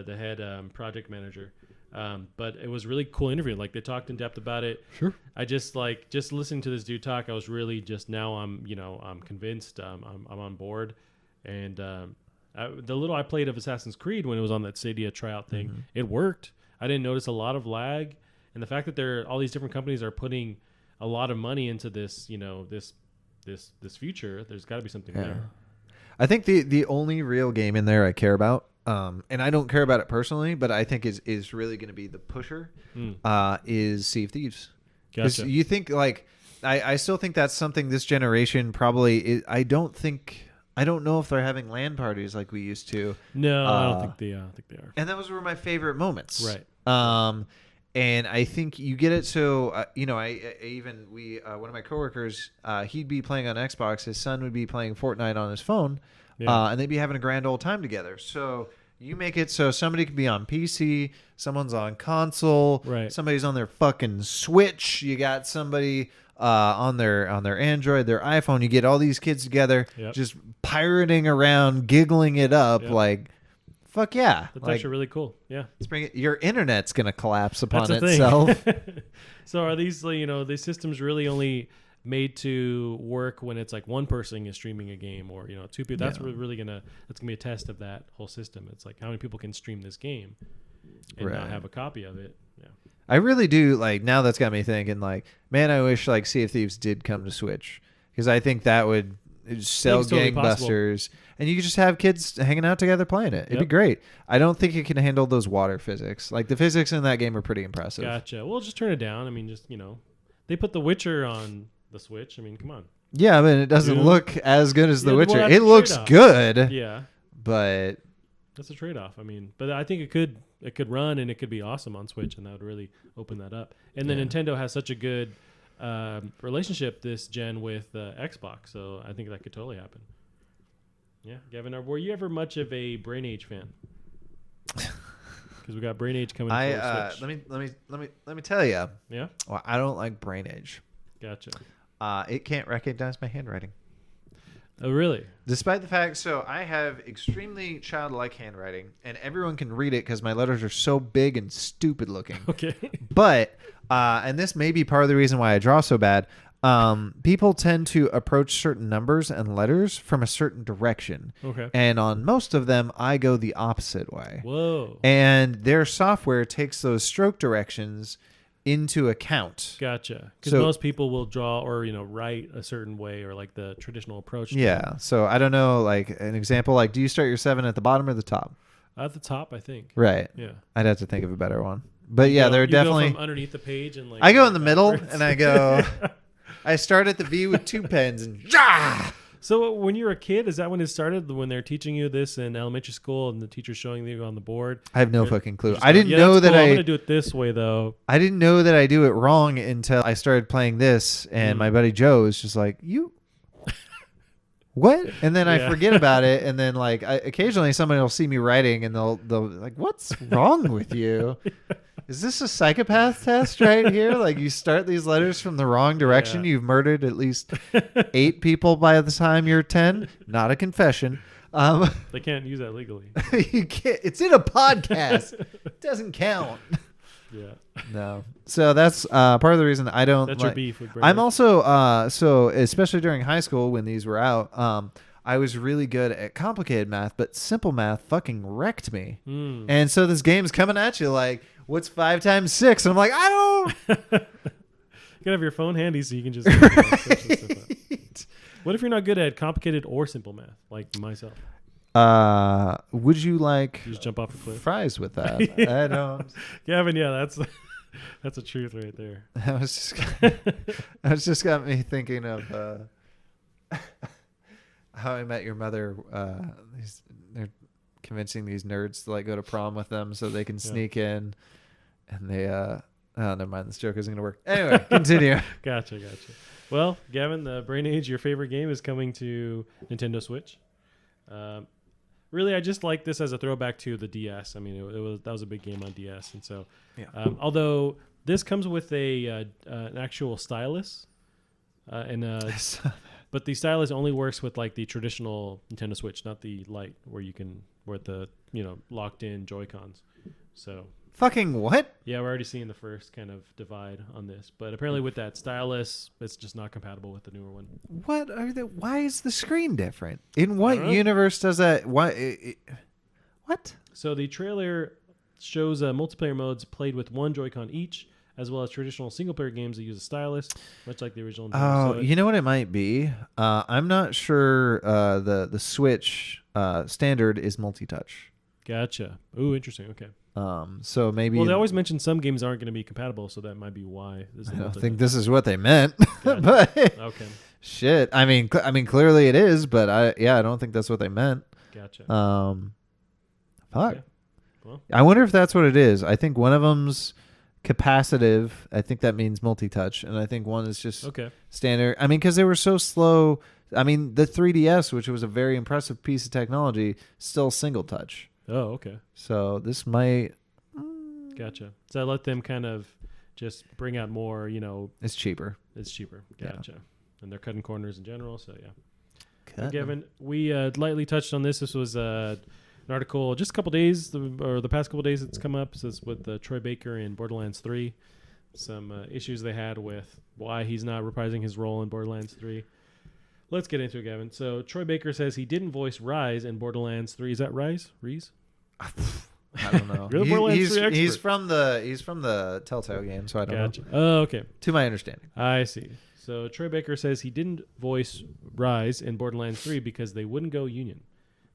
A: head project manager. But it was a really cool interview. Like they talked in depth about it.
B: Sure.
A: I just listening to this dude talk. I was really just now I'm convinced. I'm on board. And the little I played of Assassin's Creed when it was on that Stadia tryout thing, it worked. I didn't notice a lot of lag. And the fact that all these different companies are putting a lot of money into this, this future, there's got to be something there.
B: I think the only real game in there I care about, and I don't care about it personally, but I think is really going to be the pusher, is Sea of Thieves.
A: Gotcha.
B: You think like I still think that's something this generation probably is, I don't know if they're having LAN parties like we used to.
A: No, I don't think they are.
B: And those were my favorite moments.
A: Right.
B: And I think you get it. So, one of my coworkers, he'd be playing on Xbox. His son would be playing Fortnite on his phone. Yeah. And they'd be having a grand old time together. So you make it so somebody could be on PC, someone's on console,
A: right.
B: Somebody's on their fucking Switch. You got somebody on their Android, their iPhone. You get all these kids together, just pirating around, giggling it up like... Fuck yeah.
A: That's actually really cool. Yeah.
B: Let's bring it. Your internet's going to collapse upon itself.
A: So are these, these systems really only made to work when it's like one person is streaming a game or, two people? That's that's going to be a test of that whole system. It's like how many people can stream this game and not have a copy of it. Yeah. I
B: really do now that's got me thinking man, I wish Sea of Thieves did come to Switch because I think that would sell gangbusters. And you could just have kids hanging out together playing it. It'd be great. I don't think it can handle those water physics. The physics in that game are pretty impressive.
A: Gotcha. Well, just turn it down. I mean, they put The Witcher on the Switch. I mean, come on.
B: Yeah, but it doesn't look as good as The Witcher. Well, it looks good.
A: Yeah.
B: But
A: that's a trade-off. I mean, but I think it could run and it could be awesome on Switch, and that would really open that up. And then Nintendo has such a good relationship this gen with Xbox, so I think that could totally happen. Yeah, Gavin, were you ever much of a Brain Age fan? because we got Brain Age coming. For Switch.
B: Let me tell you.
A: Yeah.
B: Well, I don't like Brain Age.
A: Gotcha.
B: It can't recognize my handwriting.
A: Oh, really?
B: Despite the fact, so I have extremely childlike handwriting, and everyone can read it because my letters are so big and stupid looking.
A: Okay.
B: But, and this may be part of the reason why I draw so bad, people tend to approach certain numbers and letters from a certain direction.
A: Okay.
B: And on most of them, I go the opposite way.
A: Whoa.
B: And their software takes those stroke directions into account.
A: Gotcha. Because
B: So-
A: most people will draw or write a certain way, or like the traditional approach.
B: Yeah. So I don't know, like an example, like do you start your 7 at the bottom or the top?
A: At the top, I think.
B: Right.
A: Yeah.
B: I'd have to think of a better one. But yeah, they're
A: You
B: definitely.
A: go from underneath the page and like.
B: I go in the middle
A: backwards.
B: and I go. I start at the V with 2 pens and.
A: So when you were a kid, is that when it started? When they're teaching you this in elementary school and the teacher's showing you on the board?
B: I have no fucking clue.
A: Just
B: I
A: go,
B: didn't
A: yeah,
B: know
A: that's
B: that
A: cool. I'm gonna do it this way though.
B: I didn't know that I do it wrong until I started playing this, and my buddy Joe is just like, "You, what?" And then I forget about it, and then like occasionally somebody will see me writing, and they'll like, "What's wrong with you? Is this a psychopath test right here? Like you start these letters from the wrong direction.
A: Yeah.
B: You've murdered at least 8 people by the time you're 10. Not a confession."
A: They can't use that legally.
B: You can't. It's in a podcast. It doesn't count.
A: Yeah.
B: No. So that's part of the reason I don't.
A: That's
B: like,
A: your beef with Brain
B: I'm
A: Age.
B: also so especially during high school when these were out. I was really good at complicated math, but simple math fucking wrecked me. And so this game's coming at you like, what's 5 times 6? And I'm like, I don't.
A: You gotta have your phone handy so you can just. Search and stuff up. What if you're not good at complicated or simple math, like myself?
B: Would you like
A: You just jump off a cliff.
B: fries with that?
A: Yeah.
B: I don't.
A: Gavin, yeah, that's a truth right there.
B: That was just got me thinking of How I Met Your Mother. They're convincing these nerds to like go to prom with them so they can sneak in, and they oh, never mind. This joke isn't gonna work. Anyway, continue.
A: Gotcha. Well, Gavin, the Brain Age, your favorite game, is coming to Nintendo Switch. Really, I just like this as a throwback to the DS. I mean, that was a big game on DS, and so although this comes with an actual stylus, but the stylus only works with like the traditional Nintendo Switch, not the Lite, where the locked in Joy-Cons. So
B: Fucking what?
A: yeah, we're already seeing the first kind of divide on this, but apparently with that stylus, it's just not compatible with the newer one.
B: What are the? Why is the screen different? In what
A: don't know.
B: universe does that? What?
A: So the trailer shows multiplayer modes played with one Joy-Con each, as well as traditional single-player games that use a stylus, much like the original.
B: Oh,
A: So
B: you know what it might be? I'm not sure. The Switch standard is multi-touch.
A: Gotcha. Ooh, interesting. Okay.
B: So maybe.
A: Well, they always mention some games aren't going to be compatible, so that might be why.
B: I don't think this is what they meant.
A: Gotcha.
B: But
A: Okay.
B: shit. I mean, clearly it is, but I don't think that's what they meant.
A: Gotcha.
B: Fuck.
A: Okay. Well.
B: I wonder if that's what it is. I think one of them's capacitive. I think that means multi-touch, and I think one is just standard. I mean, because they were so slow. I mean, the 3DS, which was a very impressive piece of technology, still single touch.
A: Oh, okay.
B: So this might.
A: Gotcha. So I let them kind of just bring out more,
B: It's cheaper.
A: It's cheaper. Gotcha.
B: Yeah.
A: And they're cutting corners in general, so yeah.
B: Cut.
A: Gavin, we lightly touched on this. This was an article just a couple days, or the past couple days it's come up. So it's with Troy Baker in Borderlands 3. Some issues they had with why he's not reprising his role in Borderlands 3. Let's get into it, Gavin. So Troy Baker says he didn't voice Rise in Borderlands 3. Is that Rise? Reese?
B: I don't know.
A: You're the Borderlands 3
B: he's
A: expert.
B: from the Telltale game, so I don't
A: Gotcha.
B: know.
A: Oh, okay.
B: To my understanding.
A: I see. So Troy Baker says he didn't voice Rise in Borderlands 3 because they wouldn't go union.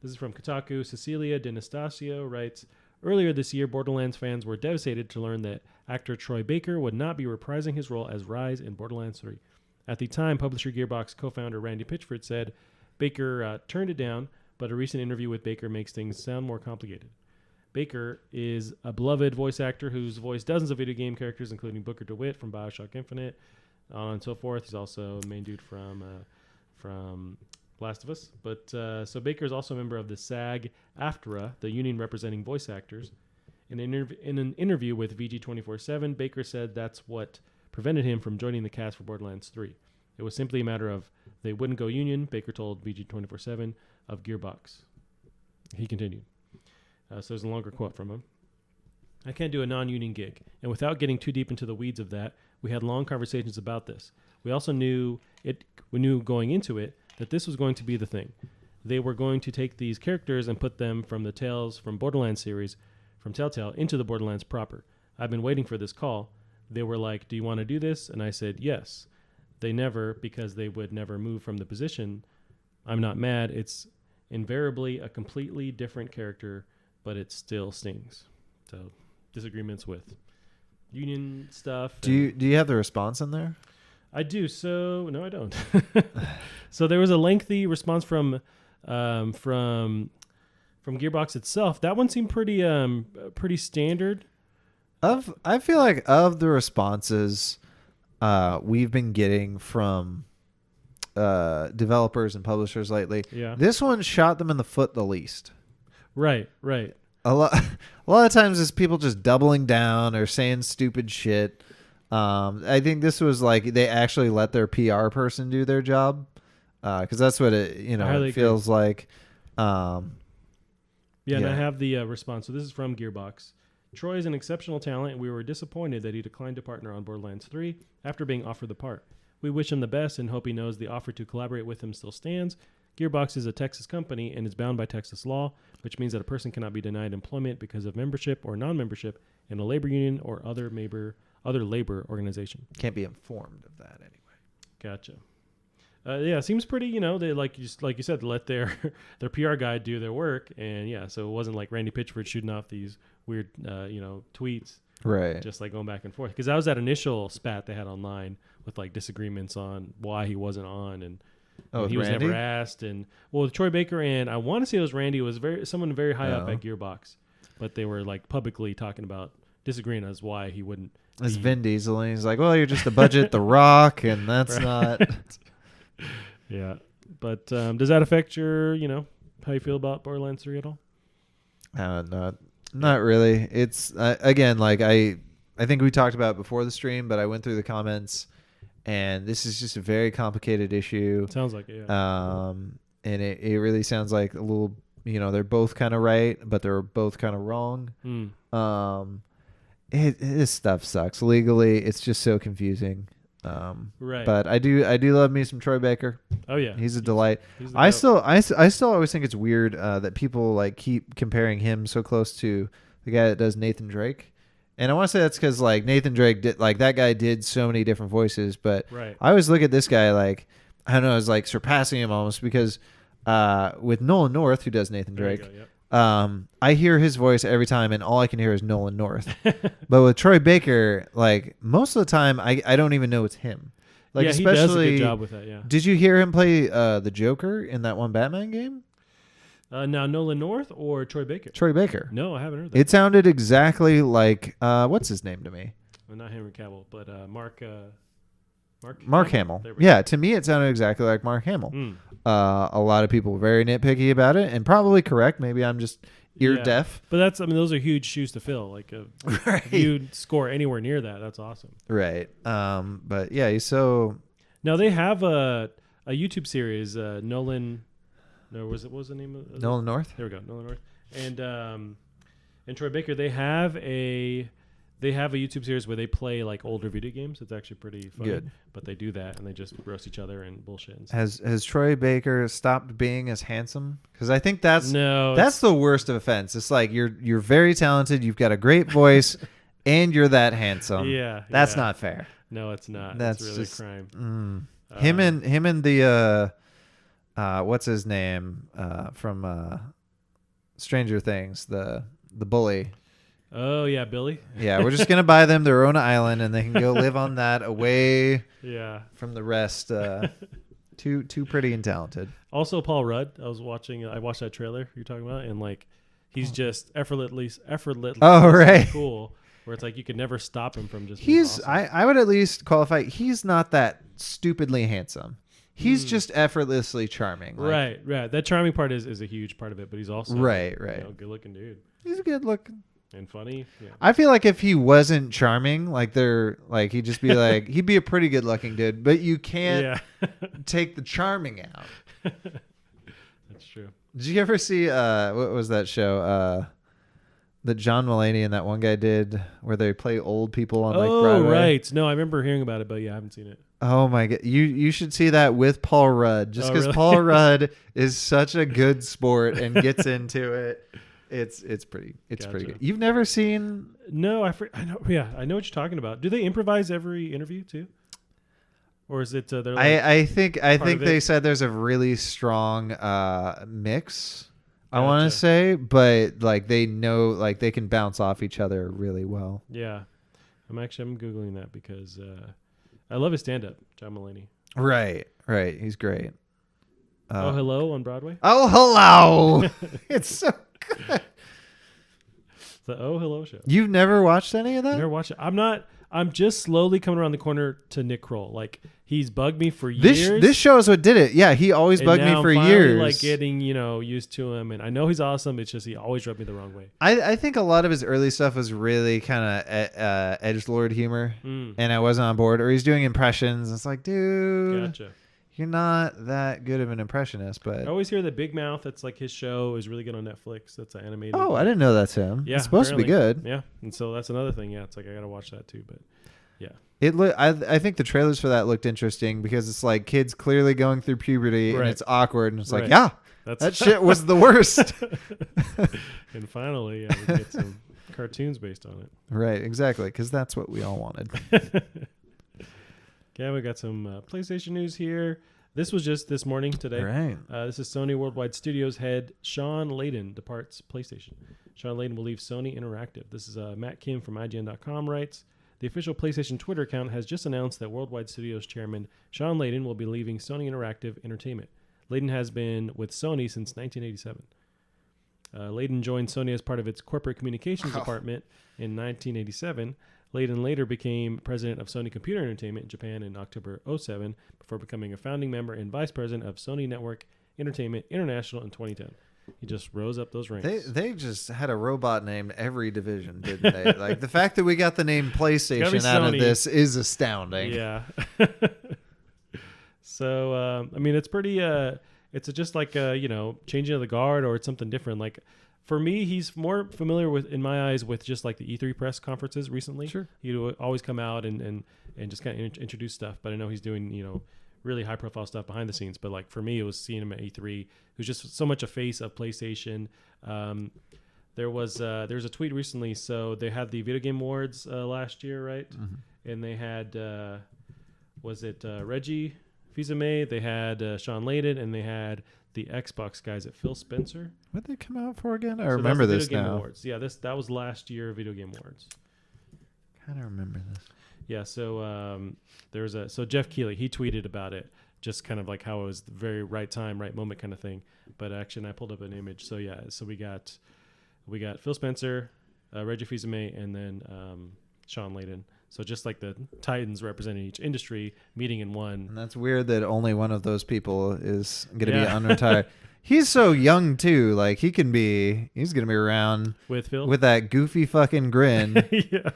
A: This is from Kotaku. Cecilia D'Anastasio writes, earlier this year, Borderlands fans were devastated to learn that actor Troy Baker would not be reprising his role as Rise in Borderlands 3. At the time, publisher Gearbox co-founder Randy Pitchford said Baker turned it down, but a recent interview with Baker makes things sound more complicated. Baker is a beloved voice actor who's voiced dozens of video game characters, including Booker DeWitt from BioShock Infinite, on and so forth. He's also a main dude from Last of Us. But so Baker is also a member of the SAG-AFTRA, the union representing voice actors. In an interview with VG247, Baker said that's what prevented him from joining the cast for Borderlands 3. It was simply a matter of they wouldn't go union, Baker told VG247 of Gearbox. He continued. So there's a longer quote from him. I can't do a non-union gig. And without getting too deep into the weeds of that, we had long conversations about this. We also knew going into it that this was going to be the thing. They were going to take these characters and put them from the Tales from Borderlands series from Telltale into the Borderlands proper. I've been waiting for this call. They were like, do you want to do this? And I said, yes. They never, because they would never move from the position. I'm not mad. It's invariably a completely different character, but it still stings. So disagreements with union stuff.
B: Do you have the response in there?
A: I do. So no, I don't. So there was a lengthy response from Gearbox itself. That one seemed pretty standard.
B: I feel like of the responses we've been getting from developers and publishers lately, this one shot them in the foot the least.
A: Right.
B: A lot of times it's people just doubling down or saying stupid shit. I think this was like they actually let their PR person do their job, because that's what it feels like.
A: And I have the response. So this is from Gearbox. Troy is an exceptional talent, and we were disappointed that he declined to partner on Borderlands 3 after being offered the part. We wish him the best and hope he knows the offer to collaborate with him still stands. Gearbox is a Texas company and is bound by Texas law, which means that a person cannot be denied employment because of membership or non-membership in a labor union or other labor organization.
B: Can't be informed of that anyway.
A: Gotcha. It seems pretty, they like you said, let their PR guy do their work. And so it wasn't like Randy Pitchford shooting off these weird, tweets.
B: Right.
A: Just like going back and forth. Because that was that initial spat they had online with like disagreements on why he wasn't on. And he was
B: Randy?
A: never asked. And Troy Baker and I want to say it was Randy, was someone very high up at Gearbox. But they were like publicly talking about disagreeing as why he wouldn't.
B: It's Vin Diesel. And he's like, well, you're just a budget The Rock. And that's not...
A: Yeah, but does that affect your, how you feel about Borderlands 3 at all?
B: Not really. It's again, like I think we talked about it before the stream, but I went through the comments, and this is just a very complicated issue.
A: Sounds like it. Yeah.
B: And it really sounds like a little, they're both kind of right, but they're both kind of wrong. This stuff sucks legally. It's just so confusing.
A: Right.
B: But I do love me some Troy Baker.
A: Oh yeah,
B: he's a delight.
A: He's
B: I still always think it's weird that people like keep comparing him so close to the guy that does Nathan Drake. And I want to say that's because like Nathan Drake did, like that guy did so many different voices, but
A: right.
B: I always look at this guy like I don't know, as like surpassing him almost because with Nolan North, who does Nathan Drake.
A: There you go, yep.
B: I hear his voice every time, and all I can hear is Nolan North. But with Troy Baker, like most of the time, I don't even know it's him. Like,
A: he does a good job with that. Yeah.
B: Did you hear him play the Joker in that one Batman game?
A: Now Nolan North or Troy Baker?
B: Troy Baker.
A: No, I haven't heard that.
B: It sounded exactly like what's his name to me?
A: Well, not Henry Cavill, but Mark
B: Hamill. Yeah, to me it sounded exactly like Mark Hamill. A lot of people were very nitpicky about it, and probably correct. Maybe I'm just ear deaf.
A: But those are huge shoes to fill. Like if you score anywhere near that, that's awesome.
B: Right. But yeah, he's so.
A: Now they have a YouTube series. Nolan. No, what was the name of
B: Nolan North?
A: There we go, Nolan North. And Troy Baker. They have a YouTube series where they play like older video games. It's actually pretty fun.
B: Good.
A: But they do that and they just roast each other and bullshit. And
B: Has Troy Baker stopped being as handsome? Because I think that's the worst offense. It's like you're very talented, you've got a great voice, and you're that handsome.
A: Yeah,
B: that's not fair.
A: No, it's not.
B: That's
A: really
B: just
A: a crime.
B: Him and the what's his name from Stranger Things, the bully.
A: Oh yeah, Billy.
B: Yeah, we're just gonna buy them their own island, and they can go live on that away. From the rest. Too pretty and talented.
A: Also, Paul Rudd. I watched that trailer you're talking about, and like he's just effortlessly.
B: Oh right.
A: Cool. Where it's like you could never stop him from just.
B: He's.
A: Awesome.
B: I would at least qualify. He's not that stupidly handsome. He's just effortlessly charming.
A: Right. That charming part is a huge part of it, but he's also
B: right.
A: good looking dude.
B: He's a good looking.
A: and funny. Yeah.
B: I feel like if he wasn't charming, he'd just be like, he'd be a pretty good looking dude, but you can't take the charming out.
A: That's true.
B: Did you ever see, what was that show? That John Mulaney and that one guy did where they play old people on Broadway?
A: Oh, right. No, I remember hearing about it, but I haven't seen it.
B: Oh my God. You should see that with Paul Rudd, just because
A: really?
B: Paul Rudd is such a good sport and gets into it. It's pretty good. You've never seen?
A: No, I know. Yeah, I know what you're talking about. Do they improvise every interview too, or is it? They're like
B: I think they said there's a really strong mix. I want to say, but they know they can bounce off each other really well.
A: Yeah, I'm googling that because I love his stand-up, John Mulaney.
B: Right, he's great.
A: Oh Hello on Broadway.
B: Oh Hello, it's so good.
A: The Oh Hello show.
B: You've never watched any of that?
A: Never watched it. I'm just slowly coming around the corner to Nick Kroll. He's bugged me for years.
B: This show is what did it. Yeah, he always bugged me for years.
A: Like getting used to him, and I know he's awesome. It's just he always rubbed me the wrong way.
B: I think a lot of his early stuff was really kind of edgelord humor, and I wasn't on board. Or he's doing impressions. It's like, dude,
A: gotcha.
B: You're not that good of an impressionist. But
A: I always hear that Big Mouth. That's his show is really good on Netflix. That's an animated.
B: Oh, I didn't know that's him.
A: Yeah,
B: it's supposed to be good.
A: Yeah, and so that's another thing. Yeah, it's I gotta watch that too. But yeah.
B: I think the trailers for that looked interesting because it's kids clearly going through puberty and it's awkward and it's that shit was the worst.
A: And finally, we get some cartoons based on it.
B: Right, exactly, because that's what we all wanted.
A: Okay, we got some PlayStation news here. This was just this morning today.
B: Right.
A: This is Sony Worldwide Studios head Sean Layden departs PlayStation. Sean Layden will leave Sony Interactive. This is Matt Kim from IGN.com writes. The official PlayStation Twitter account has just announced that Worldwide Studios chairman Sean Layden will be leaving Sony Interactive Entertainment. Layden has been with Sony since 1987. Layden joined Sony as part of its corporate communications department in 1987. Layden later became president of Sony Computer Entertainment in Japan in October 2007 before becoming a founding member and vice president of Sony Network Entertainment International in 2010. He just rose up those ranks.
B: They just had a robot named every division, didn't they? The fact that we got the name PlayStation out of this is astounding.
A: Yeah. So, it's pretty, it's just changing of the guard or it's something different. For me, he's more familiar in my eyes, with just the E3 press conferences recently. Sure. He'd always come out and just kind of introduce stuff. But I know he's doing, really high profile stuff behind the scenes. But for me, it was seeing him at E3. Who's just so much a face of PlayStation. There was a tweet recently. So they had the Video Game Awards last year, right? Mm-hmm. And they had, Reggie Fils-Aimé, they had Sean Layden, and they had the Xbox guys at Phil Spencer.
B: What did they come out for again? I remember this
A: Video Game
B: now.
A: Awards. Yeah, that was last year Video Game Awards.
B: Kind of remember this.
A: Yeah, so so Jeff Keighley, he tweeted about it, just kind of how it was the very right time, right moment kind of thing. But actually, I pulled up an image. So yeah, so we got Phil Spencer, Reggie Fils-Aimé, and then Sean Layden. So just the titans representing each industry meeting in one.
B: And that's weird that only one of those people is going to be unretired. He's so young too. He's going to be around
A: with Phil
B: with that goofy fucking grin.
A: Yeah.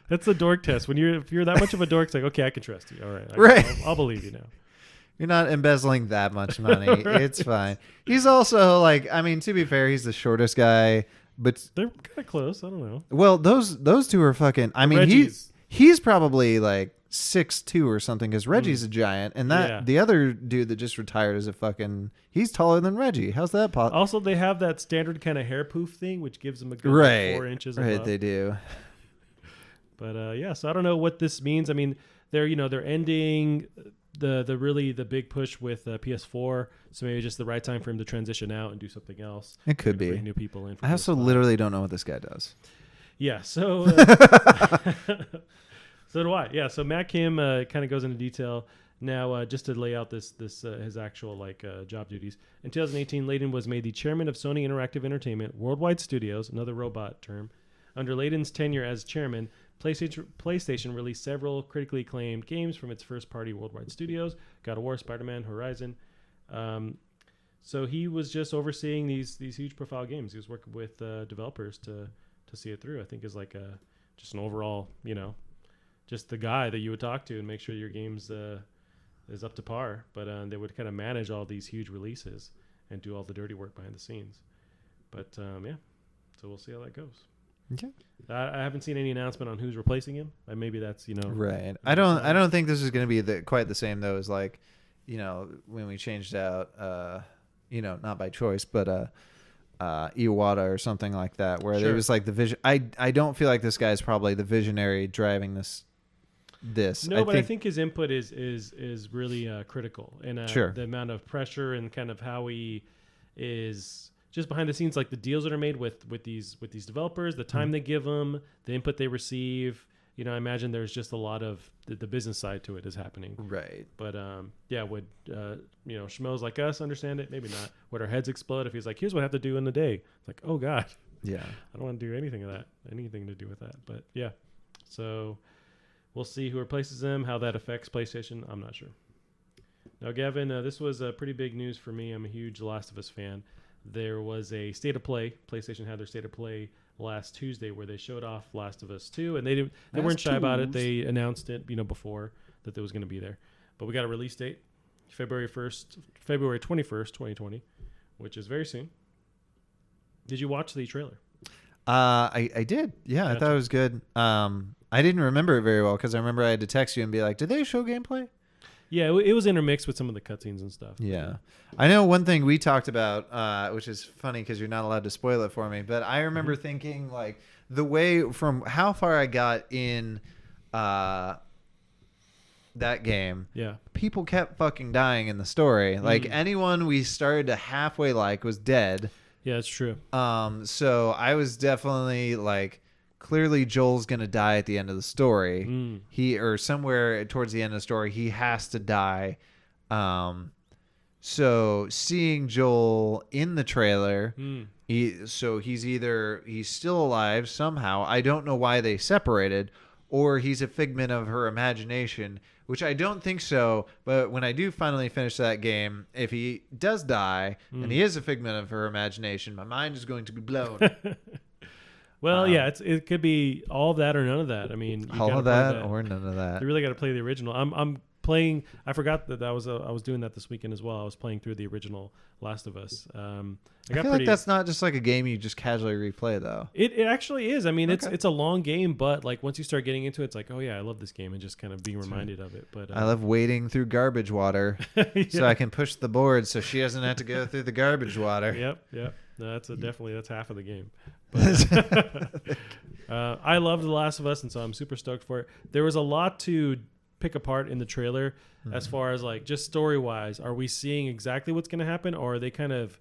A: That's the dork test. If you're that much of a dork, it's okay, I can trust you. All right.
B: Right.
A: I'll believe you now.
B: You're not embezzling that much money. Right. It's fine. He's also to be fair, he's the shortest guy. But
A: they're kind of close. I don't know.
B: Well, those two are fucking. He's probably 6'2" or something because Reggie's a giant, and the other dude that just retired is he's taller than Reggie. How's that possible? Also,
A: they have that standard kind of hair poof thing, which gives them a good 4 inches. Right, above.
B: They do.
A: But so I don't know what this means. They're ending the big push with PS4, so maybe just the right time for him to transition out and do something else.
B: It could be.
A: Bring new people in.
B: I also literally don't know what this guy does.
A: Yeah, so so do I. Yeah, so Matt Kim kind of goes into detail now, just to lay out this his actual job duties. In 2018, Layden was made the chairman of Sony Interactive Entertainment Worldwide Studios, another robot term. Under Layden's tenure as chairman, PlayStation released several critically acclaimed games from its first-party worldwide studios: God of War, Spider-Man, Horizon. So he was just overseeing these huge profile games. He was working with developers to see it through. I think is like just an overall, just the guy that you would talk to and make sure your game's is up to par. But they would kind of manage all these huge releases and do all the dirty work behind the scenes. But yeah, so we'll see how that goes.
B: Okay.
A: I haven't seen any announcement on who's replacing him. Maybe that's
B: right. I don't think this is going to be quite the same though as like when we changed out not by choice but Iwata or something like that where there was like the vision. I don't feel like this guy's probably the visionary driving this.
A: No, but I think his input is really critical, and the amount of pressure and kind of how he is just behind the scenes, like the deals that are made with these developers, the time they give them, the input they receive. I imagine there's just a lot of the business side to it is happening.
B: Right.
A: But would schmoes like us understand it? Maybe not. Would our heads explode if he's like, here's what I have to do in a day? It's like, oh God.
B: Yeah.
A: I don't want to do anything to do with that. But yeah. So we'll see who replaces him, how that affects PlayStation. I'm not sure. Now, Gavin, this was pretty big news for me. I'm a huge Last of Us fan. There was a State of Play. PlayStation had their State of Play last Tuesday where they showed off Last of Us 2, and they weren't shy about it. They announced it, before that it was going to be there. But we got a release date, February 21st, 2020, which is very soon. Did you watch the trailer?
B: I did. Yeah, gotcha. I thought it was good. I didn't remember it very well because I remember I had to text you and be like, did they show gameplay?
A: Yeah, it was intermixed with some of the cutscenes and stuff.
B: Yeah. I know one thing we talked about, which is funny because you're not allowed to spoil it for me, but I remember thinking like the way from how far I got in that game, people kept fucking dying in the story. Like anyone we started to halfway like was dead.
A: Yeah, it's true.
B: So I was definitely like, clearly Joel's going to die at the end of the story. Or somewhere towards the end of the story, he has to die. So seeing Joel in the trailer, he's still alive somehow. I don't know why they separated, or he's a figment of her imagination, which I don't think so. But when I do finally finish that game, if he does die and he is a figment of her imagination, my mind is going to be blown.
A: Well, it could be all of that or none of that. I mean,
B: all of that or none of that.
A: You really got to play the original. I'm playing. I forgot that I was doing that this weekend as well. I was playing through the original Last of Us.
B: I feel like that's not just like a game you just casually replay though.
A: It actually is. I mean, it's a long game, but like once you start getting into it, it's like, oh yeah, I love this game, and just kind of being reminded of it. But
B: I love wading through garbage water so I can push the board so she doesn't have to go through the garbage water.
A: Yep. No, that's half of the game. But, I love The Last of Us, and so I'm super stoked for it. There was a lot to pick apart in the trailer as far as like just story wise. Are we seeing exactly what's going to happen, or are they kind of?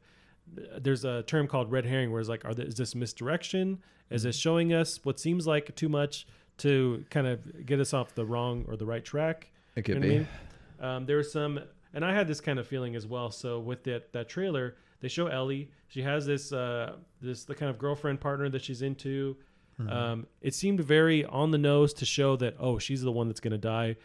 A: There's a term called red herring, where it's like, is this misdirection? Is this showing us what seems like too much to kind of get us off the wrong or the right track?
B: It could be.
A: There was some, and I had this kind of feeling as well. So with that trailer, they show Ellie. She has the kind of girlfriend partner that she's into. It seemed very on the nose to show that, oh, she's the one that's going to die,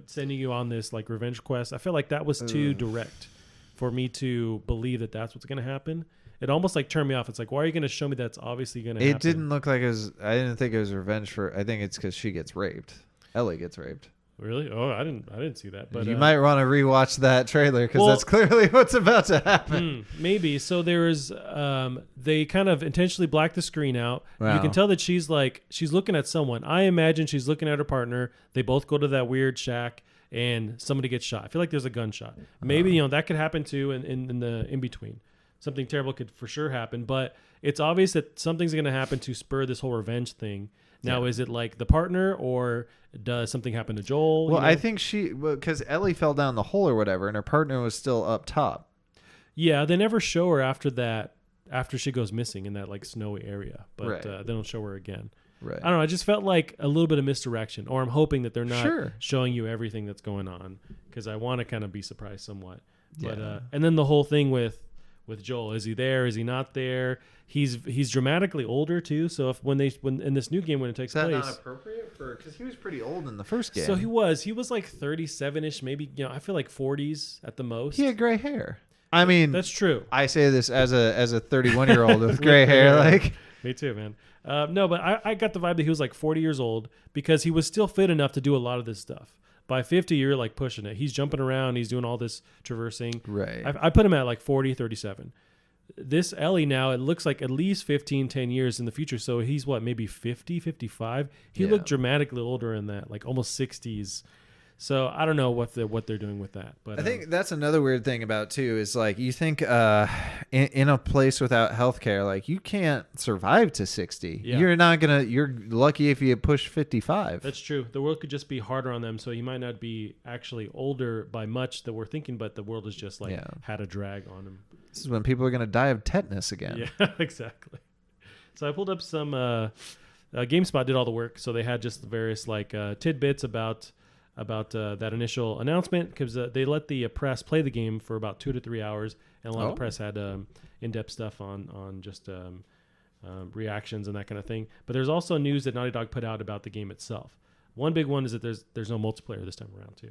A: sending you on this like revenge quest. I feel like that was too direct for me to believe that that's what's going to happen. It almost like turned me off. It's like, why are you going to show me that's obviously going to happen?
B: It didn't look like it was. I didn't think it was revenge for. I think it's because she gets raped. Ellie gets raped.
A: Really? Oh, I didn't see that. But
B: you might want to rewatch that trailer because that's clearly what's about to happen.
A: Maybe. So there's they kind of intentionally black the screen out. Wow. You can tell that she's looking at someone. I imagine she's looking at her partner. They both go to that weird shack and somebody gets shot. I feel like there's a gunshot. Maybe that could happen too in the in between. Something terrible could for sure happen, but it's obvious that something's going to happen to spur this whole revenge thing. Now, is it like the partner, or does something happen to Joel?
B: Well, I think because Ellie fell down the hole or whatever, and her partner was still up top.
A: Yeah, they never show her after that, after she goes missing in that like snowy area, but they don't show her again. Right. I don't know. I just felt like a little bit of misdirection, or I'm hoping that they're not showing you everything that's going on, because I want to kind of be surprised somewhat. But and then the whole thing with Joel, is he there? Is he not there? He's dramatically older too. So when in this new game when it takes place,
B: is that not appropriate for? Because he was pretty old in the first game.
A: So he was like 37ish, maybe. I feel like 40s at the most.
B: He had gray hair. I mean,
A: that's true.
B: I say this as a 31-year-old with gray hair. Like,
A: me too, man. No, but I got the vibe that he was like 40 years old because he was still fit enough to do a lot of this stuff. By 50, you're like pushing it. He's jumping around. He's doing all this traversing.
B: Right.
A: I put him at like 40, 37. This Ellie now, it looks like at least 15, 10 years in the future. So he's what, maybe 50, 55? He looked dramatically older in that, like almost 60s. So I don't know what they're doing with that. But
B: I think that's another weird thing about too is like you think in a place without healthcare, like you can't survive to 60. Yeah. You're lucky if you push 55.
A: That's true. The world could just be harder on them. So he might not be actually older by much that we're thinking, but the world is just like had a drag on him.
B: This is when people are going to die of tetanus again.
A: Yeah, exactly. So I pulled up some GameSpot did all the work. So they had just various like tidbits about that initial announcement because they let the press play the game for about 2 to 3 hours, and a lot of the press had in-depth stuff on just reactions and that kind of thing. But there's also news that Naughty Dog put out about the game itself. One big one is that there's no multiplayer this time around too.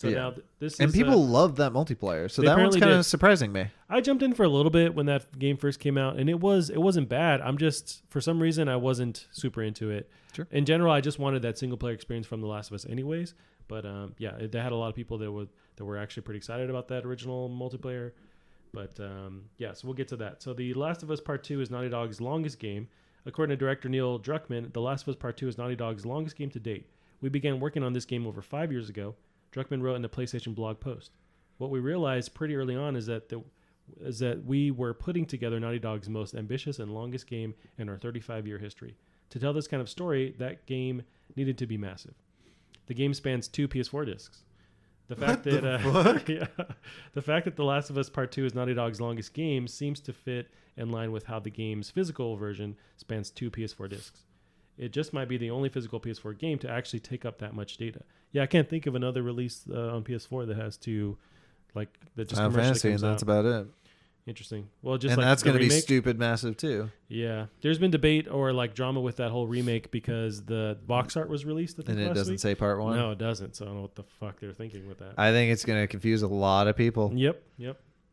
A: Now this
B: and
A: is,
B: people love that multiplayer, so that one's kind of surprising me.
A: I jumped in for a little bit when that game first came out, and it wasn't bad. I'm just, for some reason, I wasn't super into it.
B: Sure.
A: In general, I just wanted that single player experience from The Last of Us anyways. But they had a lot of people that were actually pretty excited about that original multiplayer. But so we'll get to that. So The Last of Us Part 2 is Naughty Dog's longest game. According to director Neil Druckmann, The Last of Us Part 2 is Naughty Dog's longest game to date. We began working on this game over 5 years ago. Druckmann wrote in the PlayStation blog post. What we realized pretty early on is that we were putting together Naughty Dog's most ambitious and longest game in our 35-year history. To tell this kind of story, that game needed to be massive. The game spans 2 PS4 discs. The fact that the fact that The Last of Us Part 2 is Naughty Dog's longest game seems to fit in line with how the game's physical version spans 2 PS4 discs. It just might be the only physical PS4 game to actually take up that much data. Yeah, I can't think of another release on PS4 that has to, like, that just
B: Final Fantasy, and that's about it.
A: Interesting. Well, just
B: and
A: like
B: that's
A: going to
B: be stupid massive too.
A: Yeah, there's been debate or like drama with that whole remake because the box art was released.
B: And it doesn't say Part 1.
A: No, it doesn't. So I don't know what the fuck they're thinking with that.
B: I think it's going to confuse a lot of people.
A: Yep.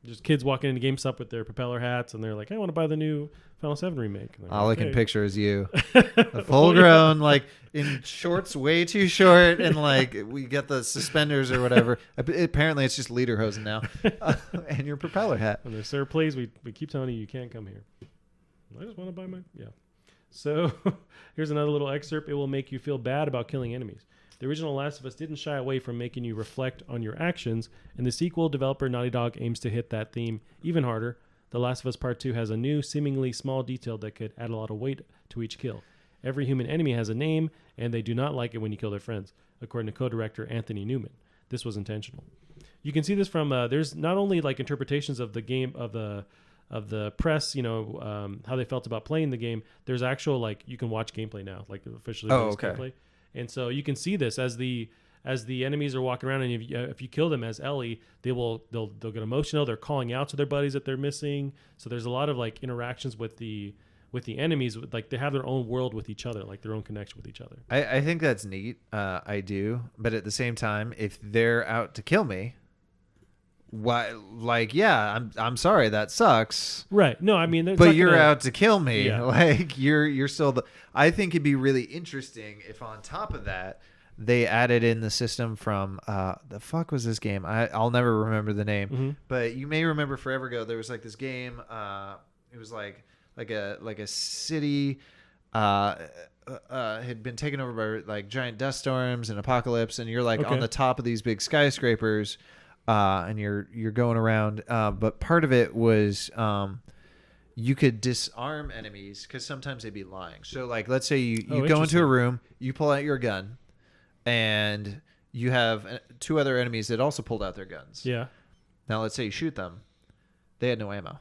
A: Just kids walking into GameStop with their propeller hats, and they're like, "I want to buy the new Final 7 remake."
B: All I can picture is you, a full-grown, like in shorts way too short, and like we get the suspenders or whatever. Apparently, it's just lederhosen now, and your propeller hat.
A: And they're, "Sir, please, we keep telling you can't come here." I just want to buy my So here's another little excerpt. It will make you feel bad about killing enemies. The original Last of Us didn't shy away from making you reflect on your actions, and the sequel developer Naughty Dog aims to hit that theme even harder. The Last of Us Part 2 has a new, seemingly small detail that could add a lot of weight to each kill. Every human enemy has a name, and they do not like it when you kill their friends, according to co-director Anthony Newman. This was intentional. You can see this from, there's not only like interpretations of the game, of the press, how they felt about playing the game. There's actual, like, you can watch gameplay now, like officially gameplay. And so you can see this as the enemies are walking around, and if you kill them as Ellie, they'll get emotional. They're calling out to their buddies that they're missing. So there's a lot of like interactions with the enemies. Like they have their own world with each other, like their own connection with each other.
B: I think that's neat. I do, but at the same time, if they're out to kill me, why? Like, yeah, I'm sorry, that sucks.
A: Right? No, I mean,
B: but you're out to kill me.
A: Yeah.
B: Like you're still the. I think it'd be really interesting if on top of that they added in the system from the fuck was this game? I'll never remember the name,
A: mm-hmm.
B: but you may remember forever ago there was like this game. It was like a city. Had been taken over by like giant dust storms and apocalypse, and you're like on the top of these big skyscrapers. And you're going around, but part of it was you could disarm enemies because sometimes they'd be lying. So like, let's say you go into a room, you pull out your gun, and you have 2 other enemies that also pulled out their guns.
A: Yeah.
B: Now let's say you shoot them, they had no ammo.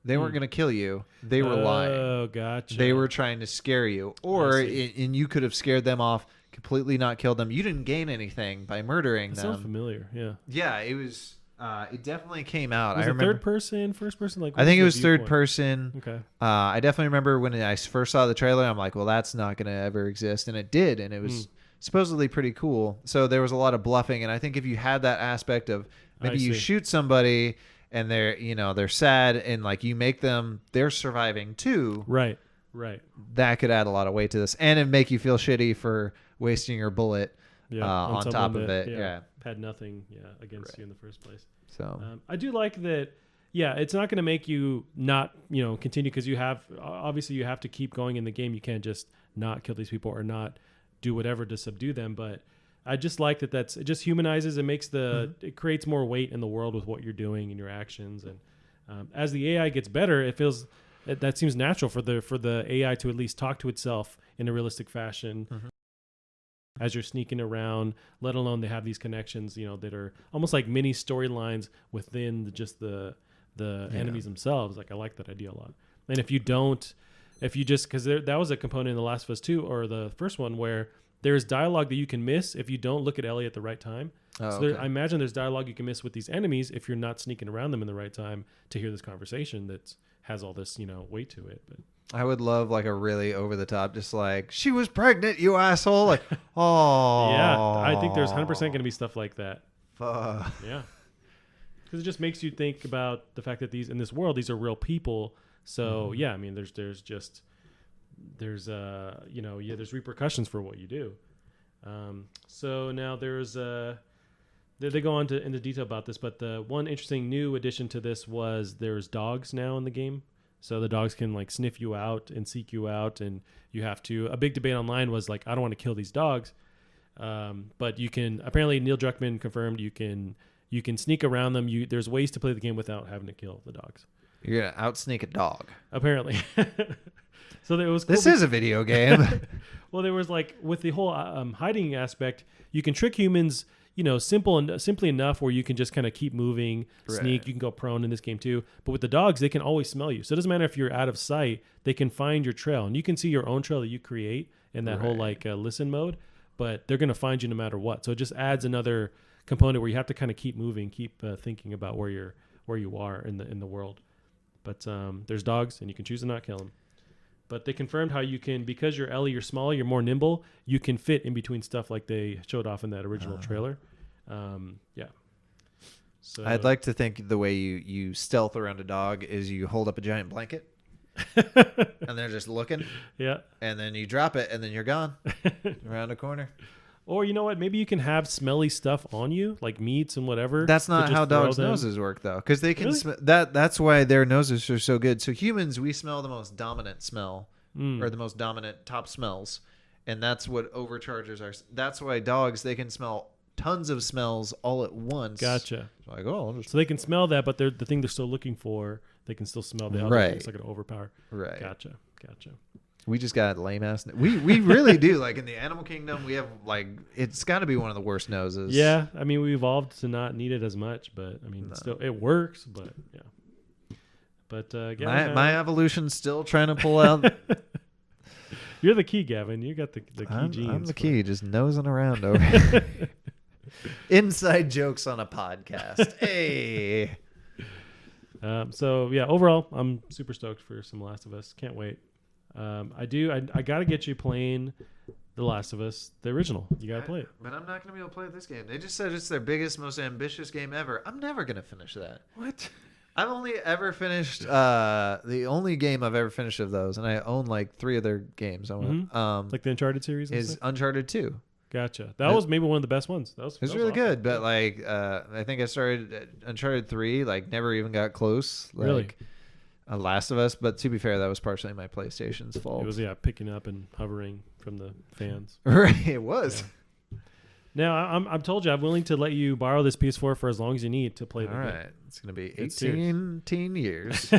B: They weren't going to kill you. They were lying.
A: Oh, gotcha.
B: They were trying to scare you, and you could have scared them off. Completely not killed them. You didn't gain anything by murdering them.
A: Sounds familiar. Yeah.
B: Yeah, it was. It definitely came out.
A: Was
B: I
A: it
B: remember
A: third person, first person? Like
B: I think it was third person.
A: Okay.
B: I definitely remember when I first saw the trailer. I'm like, well, that's not going to ever exist, and it did, and it was supposedly pretty cool. So there was a lot of bluffing, and I think if you had that aspect of Maybe you shoot somebody and they're sad and like you make them, they're surviving too.
A: Right.
B: That could add a lot of weight to this, and it'd make you feel shitty for wasting your bullet on top of it. Yeah.
A: Had nothing against you in the first place.
B: So
A: I do like that. Yeah, it's not going to make you not, continue, because you have to keep going in the game. You can't just not kill these people or not do whatever to subdue them. But I just like that it just humanizes. It makes it creates more weight in the world with what you're doing and your actions. And as the AI gets better, it feels that seems natural for the AI to at least talk to itself in a realistic fashion. As you're sneaking around, let alone they have these connections, that are almost like mini storylines within the enemies themselves. Like, I like that idea a lot. And if you just, because that was a component in The Last of Us 2 or the first one where there's dialogue that you can miss if you don't look at Ellie at the right time. I imagine there's dialogue you can miss with these enemies if you're not sneaking around them in the right time to hear this conversation that has all this, weight to it. But
B: I would love like a really over the top, just like, she was pregnant, you asshole. Like, oh.
A: Yeah, I think there's 100% going to be stuff like that.
B: Yeah.
A: Because it just makes you think about the fact that in this world, these are real people. So I mean, there's repercussions for what you do. So now they go on into detail about this, but the one interesting new addition to this was there's dogs now in the game. So the dogs can like sniff you out and seek you out, and you have to. A big debate online was like, I don't want to kill these dogs, but you can. Apparently, Neil Druckmann confirmed you can sneak around them. There's ways to play the game without having to kill the dogs.
B: You're gonna out sneak a dog.
A: Apparently. So it was cool.
B: This is a video game.
A: Well, there was like with the whole hiding aspect, you can trick humans. Simply enough where you can just kind of keep moving, sneak. You can go prone in this game too. But with the dogs, they can always smell you. So it doesn't matter if you're out of sight; they can find your trail, and you can see your own trail that you create in that whole like listen mode. But they're gonna find you no matter what. So it just adds another component where you have to kind of keep moving, keep thinking about where you are in the world. But there's dogs, and you can choose to not kill them. But they confirmed how you can, because you're Ellie, you're smaller, you're more nimble, you can fit in between stuff like they showed off in that original trailer. So
B: I'd like to think the way you stealth around a dog is you hold up a giant blanket and they're just looking.
A: Yeah.
B: And then you drop it and then you're gone around a corner.
A: Or you know what? Maybe you can have smelly stuff on you, like meats and whatever.
B: That's not how dogs' noses work, though, because they can that's why their noses are so good. So humans, we smell the most dominant smell, or the most dominant top smells, and that's what overcharges our. That's why dogs, they can smell tons of smells all at once.
A: Gotcha.
B: So like,
A: so they can smell that, but the thing they're still looking for, they can still smell the other thing. It's like an overpower.
B: Right.
A: Gotcha.
B: We just got lame ass. We really do. Like in the animal kingdom, we have like, it's got to be one of the worst noses.
A: Yeah, I mean, we evolved to not need it as much, but I mean, still it works. But yeah. But
B: my evolution's still trying to pull out.
A: You're the key, Gavin. You got the key genes.
B: I'm the key, just nosing around over here. Inside jokes on a podcast. Hey.
A: So yeah, overall, I'm super stoked for some Last of Us. Can't wait. I got to get you playing The Last of Us, the original. You got to play it.
B: But I'm not going to be able to play this game. They just said it's their biggest, most ambitious game ever. I'm never going to finish that.
A: What?
B: I've only ever finished the only game I've ever finished of those, and I own like 3 of their games.
A: Like the Uncharted series
B: is Uncharted 2.
A: Gotcha. That was maybe one of the best ones. It
B: was really awesome. Good, but like I think I started Uncharted 3, like never even got close. Like,
A: really?
B: Last of Us, but to be fair, that was partially my PlayStation's fault.
A: It was picking up and hovering from the fans.
B: Right, it was.
A: Yeah. Now I'm told you I'm willing to let you borrow this PS4 for as long as you need to play the game.
B: All right, it's gonna be 18 years.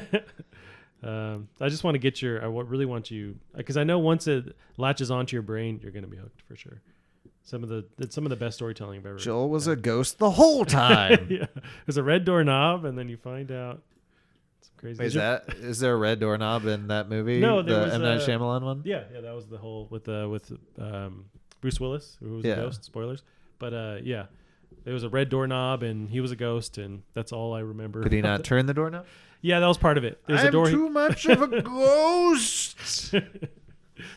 A: I just want to get I really want you, because I know once it latches onto your brain, you're gonna be hooked for sure. Some of the best storytelling I've ever.
B: Joel was a ghost the whole time.
A: Yeah, there's a red doorknob, and then you find out. Crazy.
B: Wait, is there a red doorknob in that movie?
A: No, there was
B: M. Night Shyamalan one.
A: Yeah, that was the whole with Bruce Willis, who was a ghost. Spoilers, but yeah, there was a red doorknob, and he was a ghost, and that's all I remember.
B: Could he not turn the doorknob?
A: Yeah, that was part of it. There's a door.
B: Too much of a ghost.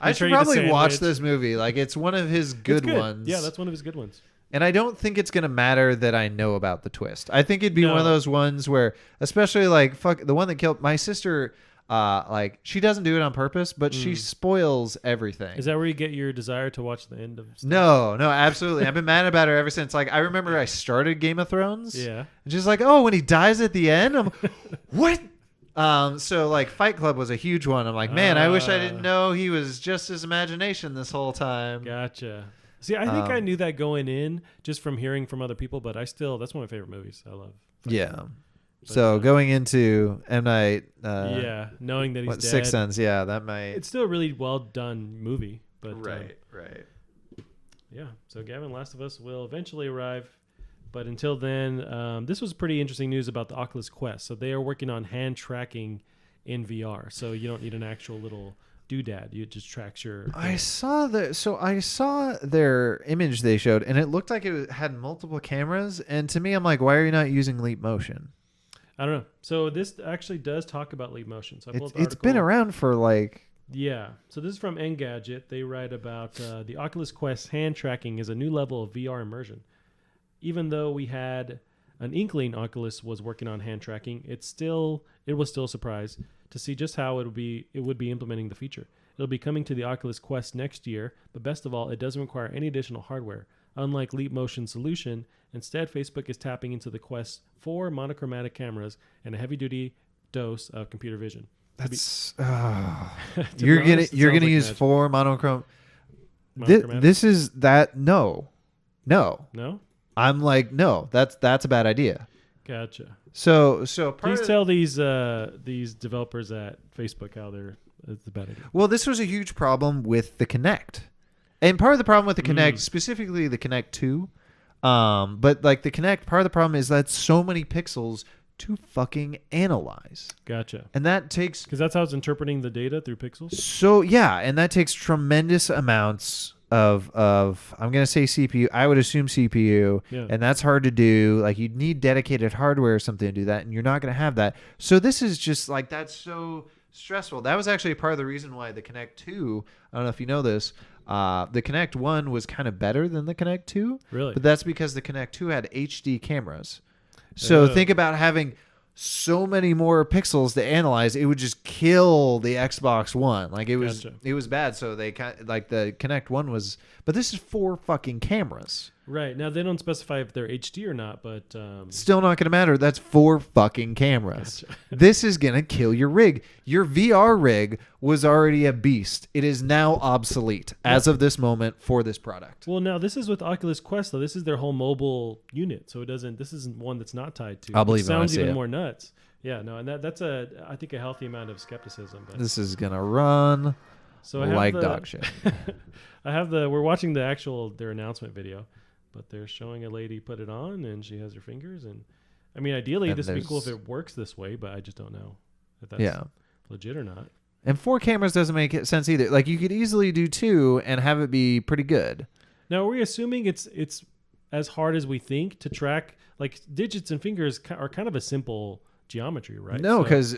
B: I should probably watch this movie. Like, it's one of his good ones.
A: Yeah, that's one of his good ones.
B: And I don't think it's gonna matter that I know about the twist. I think it'd be one of those ones where, especially like the one that killed my sister. Like she doesn't do it on purpose, but she spoils everything.
A: Is that where you get your desire to watch the end of stuff?
B: No, absolutely. I've been mad about her ever since. Like I remember I started Game of Thrones.
A: Yeah.
B: And she's like, oh, when he dies at the end, I'm what? So like Fight Club was a huge one. I'm like, man, I wish I didn't know he was just his imagination this whole time.
A: Gotcha. See, I think I knew that going in just from hearing from other people, but that's one of my favorite movies. I love Fight Club. But,
B: so going into M. Night,
A: knowing that he's dead,
B: Sixth Sense, that might.
A: It's still a really well done movie, but
B: right.
A: Yeah. So Gavin, Last of Us will eventually arrive, but until then, this was pretty interesting news about the Oculus Quest. So they are working on hand tracking in VR, so you don't need an actual little doodad. You just tracks your.
B: I saw their image they showed, and it looked like it had multiple cameras. And to me, I'm like, why are you not using Leap Motion?
A: I don't know. So this actually does talk about Leap Motion. So
B: it's been around for like.
A: Yeah. So this is from Engadget. They write about the Oculus Quest hand tracking is a new level of VR immersion. Even though we had an inkling Oculus was working on hand tracking, it was still a surprise to see just how it would be implementing the feature. It'll be coming to the Oculus Quest next year, but best of all, it doesn't require any additional hardware. Unlike Leap Motion's solution, instead Facebook is tapping into the Quest's 4 monochromatic cameras and a heavy-duty dose of computer vision.
B: That's you're gonna use magic. 4 monochrome. This is that no. I'm like no. That's a bad idea.
A: Gotcha.
B: So
A: please tell these developers at Facebook how it's a bad idea.
B: Well, this was a huge problem with the Kinect. And part of the problem with the Kinect, specifically the Kinect 2, but like the Kinect, part of the problem is that so many pixels to fucking analyze.
A: Gotcha.
B: And that takes...
A: Because that's how it's interpreting the data through pixels?
B: So, yeah, and that takes tremendous amounts of I'm going to say CPU. I would assume CPU, and that's hard to do. Like, you'd need dedicated hardware or something to do that, and you're not going to have that. So this is just like, that's so stressful. That was actually part of the reason why the Kinect 2, I don't know if you know this, the Kinect 1 was kind of better than the Kinect 2.
A: Really?
B: But that's because the Kinect 2 had HD cameras. So think about having so many more pixels to analyze. It would just kill the Xbox One. Like it was bad. So they like the Kinect 1 was, but this is 4 fucking cameras.
A: Right. Now they don't specify if they're HD or not, but
B: still not going to matter. That's 4 fucking cameras. Gotcha. This is going to kill your rig. Your VR rig was already a beast. It is now obsolete as of this moment for this product.
A: Well, now this is with Oculus Quest though. This is their whole mobile unit, so this isn't one that's not tied to.
B: I'll believe it.
A: Sounds even more nuts. Yeah, no, and that's I think a healthy amount of skepticism. But
B: this is going to run like dog shit.
A: We're watching their announcement video. But they're showing a lady put it on, and she has her fingers. And I mean, ideally, this would be cool if it works this way, but I just don't know if that's legit or not.
B: And 4 cameras doesn't make sense either. Like you could easily do 2 and have it be pretty good.
A: Now, are we assuming it's as hard as we think to track? Like digits and fingers are kind of a simple geometry, right?
B: No, because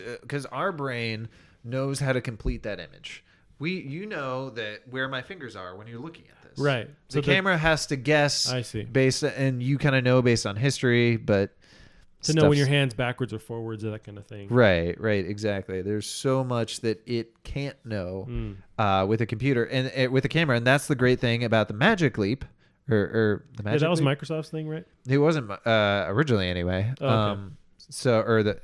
B: our brain knows how to complete that image. You know that where my fingers are when you're looking at this.
A: Right.
B: The camera has to guess.
A: I see.
B: And you kind of know based on history, but
A: to know when your hand's backwards or forwards or that kind of thing.
B: Right, exactly. There's so much that it can't know with a computer and with a camera, and that's the great thing about the Magic Leap or the Magic.
A: That was
B: Leap?
A: Microsoft's thing, right?
B: It wasn't originally anyway. Oh, okay.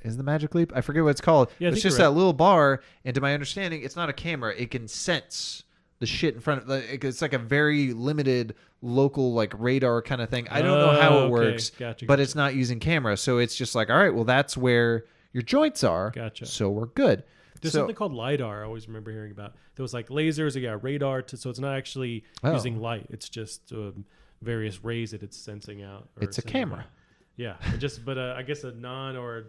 B: Is the Magic Leap? I forget what it's called. Yeah, it's just that little bar, and to my understanding, it's not a camera. It can sense the shit in front of it. It's like a very limited local like radar kind of thing. I don't know how it works, but it's not using camera. So it's just like, all right, well, that's where your joints are.
A: Gotcha.
B: So we're good.
A: There's something called LiDAR I always remember hearing about. There was like lasers, radar. So it's not actually using light. It's just various rays that it's sensing out.
B: It's a camera.
A: Out. Yeah, but I guess a non or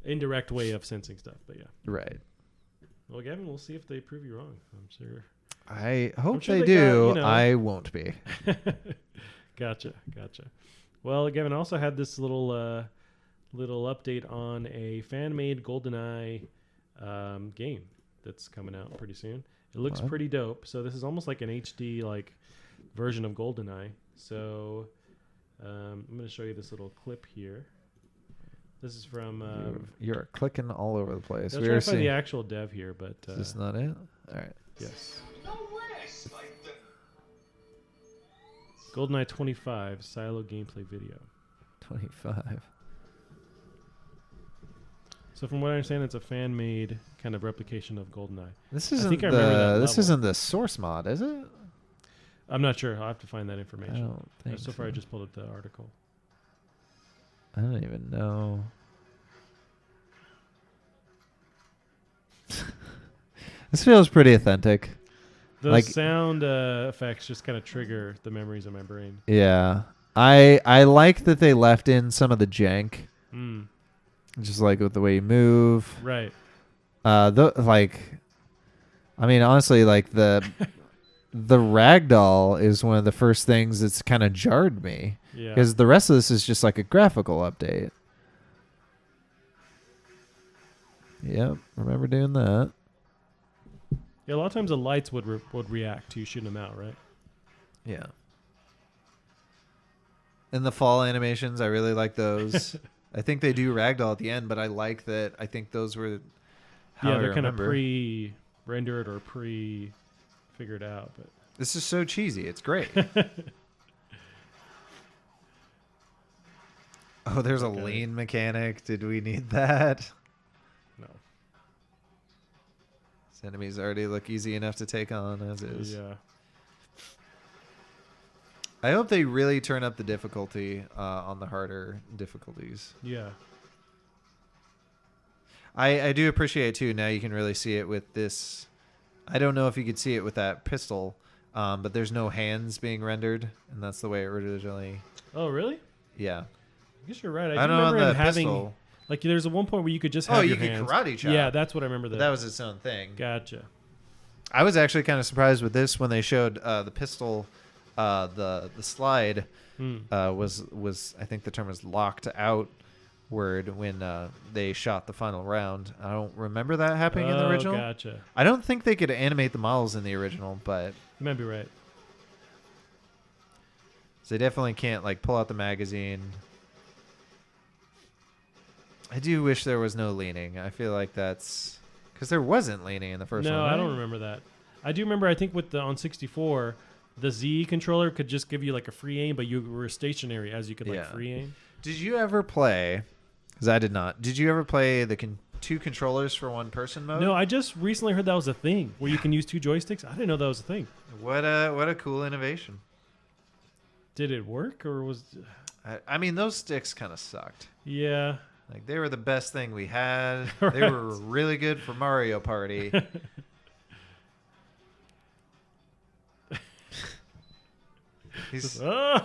A: indirect way of sensing stuff. But yeah,
B: right.
A: Well, Gavin, we'll see if they prove you wrong. I'm sure.
B: I hope they do. I won't be.
A: Gotcha. Well, Gavin also had this little update on a fan-made GoldenEye game that's coming out pretty soon. It looks pretty dope. So this is almost like an HD like version of GoldenEye. So. I'm going to show you this little clip here. This is from...
B: You're clicking all over the place.
A: I was trying to find the actual dev here, but...
B: is this not it? All right.
A: Yes. GoldenEye 25 silo gameplay video.
B: 25.
A: So from what I understand, it's a fan-made kind of replication of GoldenEye.
B: This isn't the source mod, is it?
A: I'm not sure. I'll have to find that information.
B: I don't think
A: so far, I just pulled up the article.
B: I don't even know. This feels pretty authentic.
A: The sound effects just kind of trigger the memories in my brain.
B: Yeah. I like that they left in some of the jank. Just like with the way you move.
A: Right.
B: I mean, honestly, like the ragdoll is one of the first things that's kind of jarred me.
A: Yeah.
B: Because the rest of this is just like a graphical update. Yep. Remember doing that.
A: Yeah, a lot of times the lights would react to you shooting them out, right?
B: Yeah. And the fall animations, I really like those. I think they do ragdoll at the end, but I like that. I think those were how
A: they're kind of pre-rendered or pre-figured out. But
B: this is so cheesy. It's great. Oh, there's a lean mechanic. Did we need that?
A: No.
B: These enemies already look easy enough to take on as is.
A: Yeah.
B: I hope they really turn up the difficulty on the harder difficulties.
A: Yeah.
B: I do appreciate, too, now you can really see it with this. I don't know if you could see it with that pistol, but there's no hands being rendered, and that's the way it originally...
A: Oh, really?
B: Yeah.
A: I guess you're right.
B: I don't know on the pistol.
A: Like, there's a one point where you could just have your hands.
B: Oh, you could karate chop.
A: Yeah, that's what I remember.
B: That was its own thing.
A: Gotcha.
B: I was actually kind of surprised with this when they showed the pistol... the slide was I think the term was locked outward when they shot the final round. I don't remember that happening in the original.
A: Gotcha.
B: I don't think they could animate the models in the original, but
A: you might be right.
B: So they definitely can't like pull out the magazine. I do wish there was no leaning. I feel like that's because there wasn't leaning in the first one.
A: No,
B: right?
A: I don't remember that. I do remember. I think with the on 64. The Z controller could just give you like a free aim, but you were stationary as you could like free aim.
B: Did you ever play? Because I did not. Did you ever play the two controllers for one person mode?
A: No, I just recently heard that was a thing where you can use two joysticks. I didn't know that was a thing.
B: What a cool innovation.
A: Did it work or was?
B: I mean, those sticks kind of sucked.
A: Yeah.
B: Like they were the best thing we had.
A: Right.
B: They were really good for Mario Party. I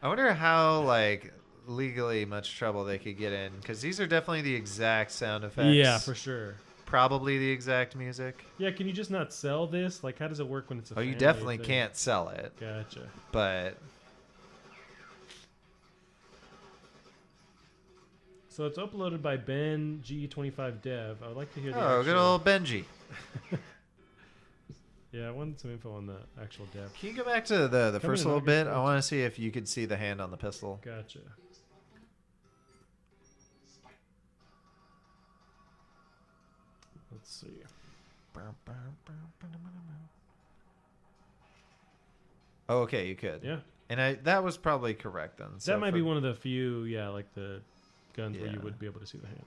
B: wonder how like legally much trouble they could get in because these are definitely the exact sound effects.
A: Yeah, for sure.
B: Probably the exact music.
A: Yeah, can you just not sell this? Like, how does it work when it's a?
B: Oh, you definitely can't sell it.
A: Gotcha.
B: But
A: so it's uploaded by Ben G25 Dev. I would like to hear the.
B: Oh, good old Benji.
A: Yeah, I wanted some info on the actual dev.
B: Can you go back to the first little bit? I want to see if you could see the hand on the pistol.
A: Gotcha. Let's see.
B: Oh, okay, you could.
A: Yeah.
B: And that was probably correct then.
A: That might be one of the few, like the guns where you would be able to see the hand.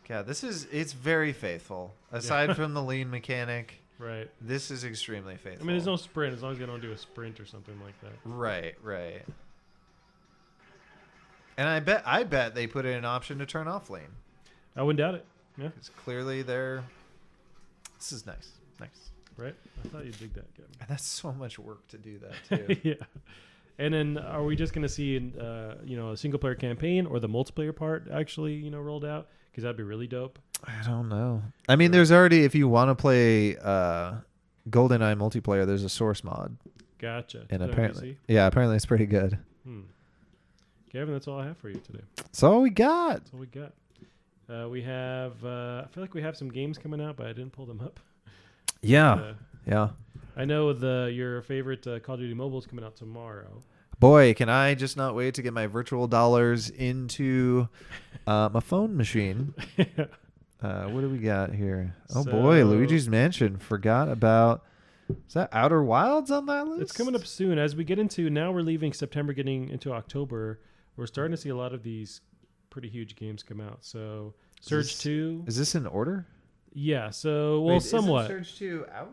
B: Yeah, it's very faithful. Aside from the lean mechanic.
A: Right.
B: This is extremely faithful.
A: I mean, there's no sprint as long as you don't do a sprint or something like that.
B: Right. And I bet they put in an option to turn off lean.
A: I wouldn't doubt it. Yeah.
B: It's clearly there. This is nice.
A: Right? I thought you'd dig that, Kevin.
B: And that's so much work to do that, too.
A: Yeah. And then are we just going to see, a single-player campaign or the multiplayer part actually, rolled out? Because that'd be really dope.
B: I don't know. I mean, there's already, if you want to play GoldenEye multiplayer, there's a source mod.
A: Gotcha.
B: And apparently it's pretty good.
A: Kevin, that's all I have for you today.
B: That's all we got.
A: We have, I feel like we have some games coming out, but I didn't pull them up.
B: Yeah. Yeah.
A: I know your favorite Call of Duty Mobile is coming out tomorrow.
B: Boy, can I just not wait to get my virtual dollars into my phone machine. What do we got here? Oh, boy, Luigi's Mansion. Forgot about... Is that Outer Wilds on that list?
A: It's coming up soon. As we get into... Now we're leaving September, getting into October. We're starting to see a lot of these pretty huge games come out. So Surge 2...
B: Is this in order?
A: Yeah, so... Well, somewhat.
B: Isn't Surge 2 out?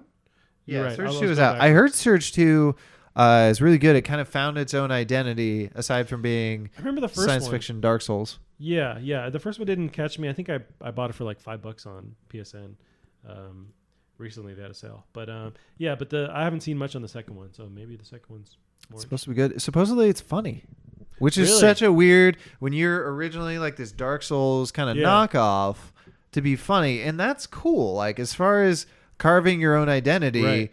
A: Yeah,
B: right. Surge 2 is out. I heard Surge 2 is really good. It kind of found its own identity, aside from being
A: I remember the first
B: science
A: one.
B: fiction Dark Souls.
A: Yeah. The first one didn't catch me. I think I bought it for like $5 on PSN. Recently they had a sale. But I haven't seen much on the second one, so maybe the second one's more
B: It's supposed to be good. Supposedly it's funny. Which is
A: Really?
B: such a weird, when you're originally like this Dark Souls kind of knockoff, to be funny. And that's cool. Like, as far as carving your own identity,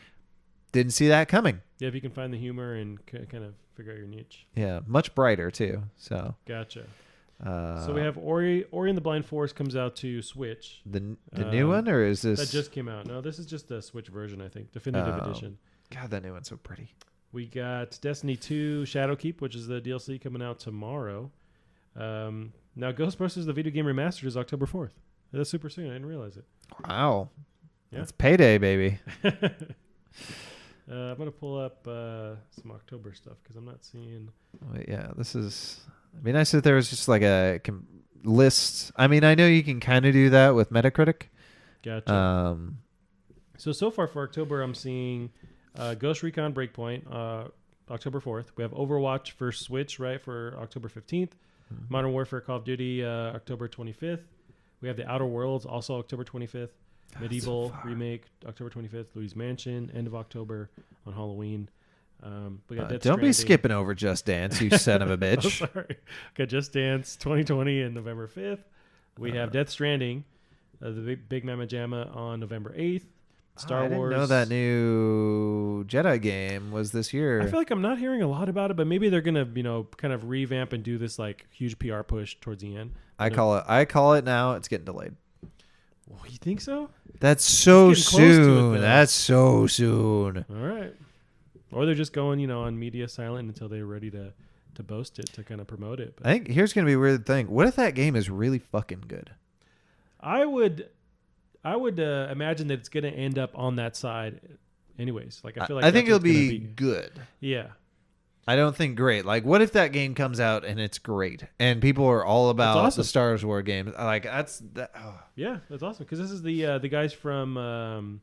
B: didn't see that coming.
A: Yeah, if you can find the humor and kind of figure out your niche.
B: Yeah, much brighter too. So
A: Gotcha. So we have Ori and the Blind Forest comes out to Switch.
B: The new one, or is this...
A: That just came out. No, this is just the Switch version, I think. Definitive Edition.
B: God, that new one's so pretty.
A: We got Destiny 2 Shadowkeep, which is the DLC coming out tomorrow. Now, Ghostbusters, the video game remastered, is October 4th. That's super soon. I didn't realize it.
B: Wow.
A: Yeah.
B: It's payday, baby.
A: I'm going to pull up some October stuff because I'm not seeing...
B: Wait, yeah, this is... It'd be nice if there was just like a list. I mean, I know you can kind of do that with Metacritic.
A: Gotcha. So far for October, I'm seeing Ghost Recon Breakpoint, October 4th. We have Overwatch for Switch, right, for October 15th. Mm-hmm. Modern Warfare Call of Duty, October 25th. We have The Outer Worlds, also October 25th. Medieval Remake, October 25th. Luigi's Mansion, end of October on Halloween. We got
B: don't be skipping over Just Dance, you son of a bitch.
A: Oh, sorry. Got Just Dance 2020 and November 5th. We have Death Stranding, the Big Mama Jamma on November 8th. Star Wars. I didn't
B: know that new Jedi game was this year.
A: I feel like I'm not hearing a lot about it, but maybe they're gonna, kind of revamp and do this like huge PR push towards the end.
B: I call it now. It's getting delayed.
A: Well, you think so?
B: That's so soon. That's so soon.
A: All right. Or they're just going, on media silent until they're ready to boast it, to kind of promote it. But
B: I think here's going to be a weird thing. What if that game is really fucking good?
A: I would imagine that it's going to end up on that side anyways. Like, I feel like
B: I think it'll be good.
A: Yeah.
B: I don't think great. Like, what if that game comes out and it's great and people are all about the Star Wars game? Like, that's that. Oh.
A: Yeah, that's awesome because this is the guys from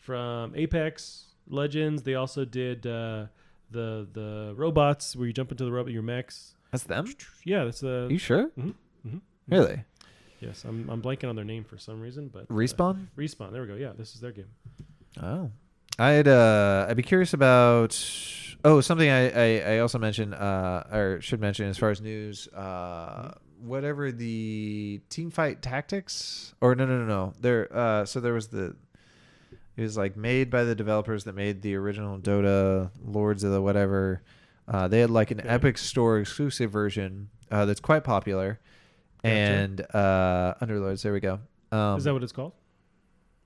A: Apex Legends. They also did the robots where you jump into the robot, your mechs.
B: That's them?
A: Yeah, that's the.
B: You sure?
A: Mm-hmm, mm-hmm.
B: Really?
A: Yes, I'm blanking on their name for some reason, but
B: Respawn.
A: Respawn. There we go. Yeah, this is their game.
B: Oh, I'd be curious about. Oh, something I also mentioned or should mention as far as news. Whatever the Teamfight Tactics or no. There there was it was like made by the developers that made the original Dota, Lords of the whatever. They had like an Epic Store exclusive version that's quite popular. Gotcha. And Underlords, there we go.
A: Is that what it's called?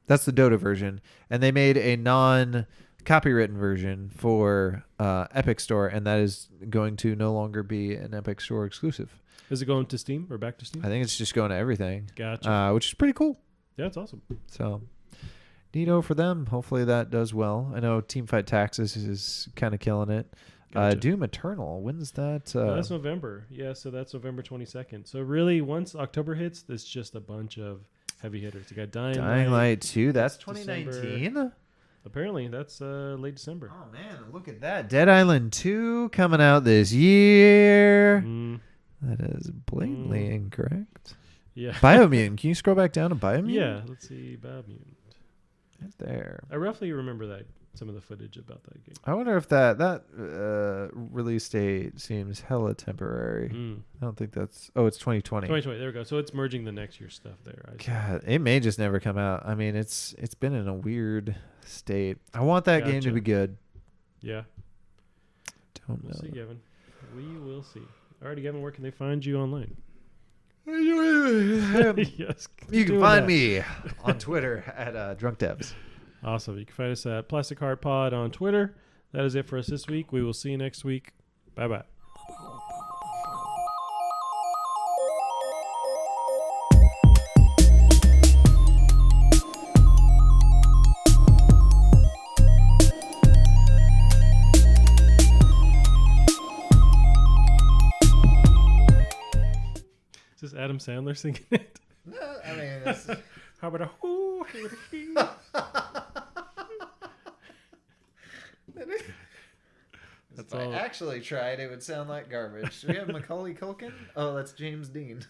B: That's the Dota version. And they made a non-copywritten version for Epic Store, and that is going to no longer be an Epic Store exclusive.
A: Is it going to Steam or back to Steam?
B: I think it's just going to everything.
A: Gotcha.
B: Which is pretty cool.
A: Yeah, it's awesome.
B: So, neato for them. Hopefully that does well. I know Teamfight Tactics is kind of killing it. Gotcha. Doom Eternal. When's that?
A: That's November. Yeah, so that's November 22nd. So really, once October hits, there's just a bunch of heavy hitters. You got Dying
B: Light 2. That's 2019?
A: Apparently, that's late December.
B: Oh, man. Look at that. Dead Island 2 coming out this year. That is blatantly incorrect.
A: Yeah.
B: Biomutant. Can you scroll back down to Biomutant?
A: Yeah. Let's see. Biomutant.
B: Right there.
A: I roughly remember that. Some of the footage about that game.
B: I wonder if that release date seems hella temporary. I don't think that's... Oh, it's 2020.
A: 2020, there we go. So it's merging the next year stuff there.
B: God, it may just never come out. I mean, it's been in a weird state. I want that game to be good.
A: Yeah.
B: Don't know.
A: We'll see, Gavin. We will see. Alrighty, Gavin, where can they find you online?
B: Yes. You can find me on Twitter at Drunk Devs.
A: Awesome. You can find us at Plastic Heart Pod on Twitter. That is it for us this week. We will see you next week. Bye-bye. Is this Adam Sandler singing it?
B: No, I mean, it's...
A: How about a whoo?
B: If I actually tried, it would sound like garbage. Do we have Macaulay Culkin? Oh, that's James Dean.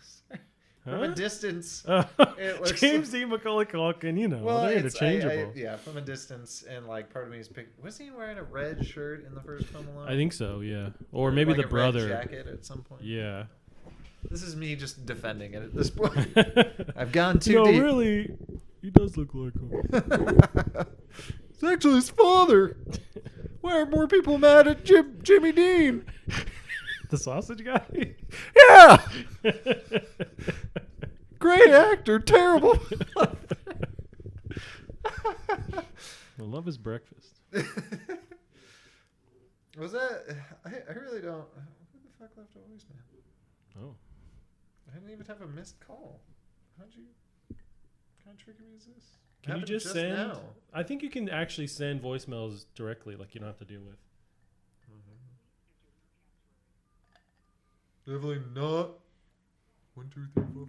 B: From a distance, it looks
A: James Dean, Macaulay Culkin, you know,
B: well,
A: they're interchangeable.
B: Yeah, from a distance, and like part of me is was he wearing a red shirt in the first Home Alone?
A: I think so, yeah. Or maybe like the brother.
B: Red jacket at some point.
A: Yeah.
B: This is me just defending it at this point. I've gone too deep.
A: No, really, he does look like him.
B: It's actually his father. Why are more people mad at Jimmy Dean?
A: The sausage guy?
B: Yeah! Great actor, terrible.
A: I love his breakfast.
B: Was that... I really don't... Who the fuck left a voicemail?
A: Oh.
B: I didn't even have a missed call. How'd you... What kind of trickery is this?
A: Can you just send... Now. I think you can actually send voicemails directly, like you don't have to deal with.
B: Definitely not. 1, 2, 3, 4,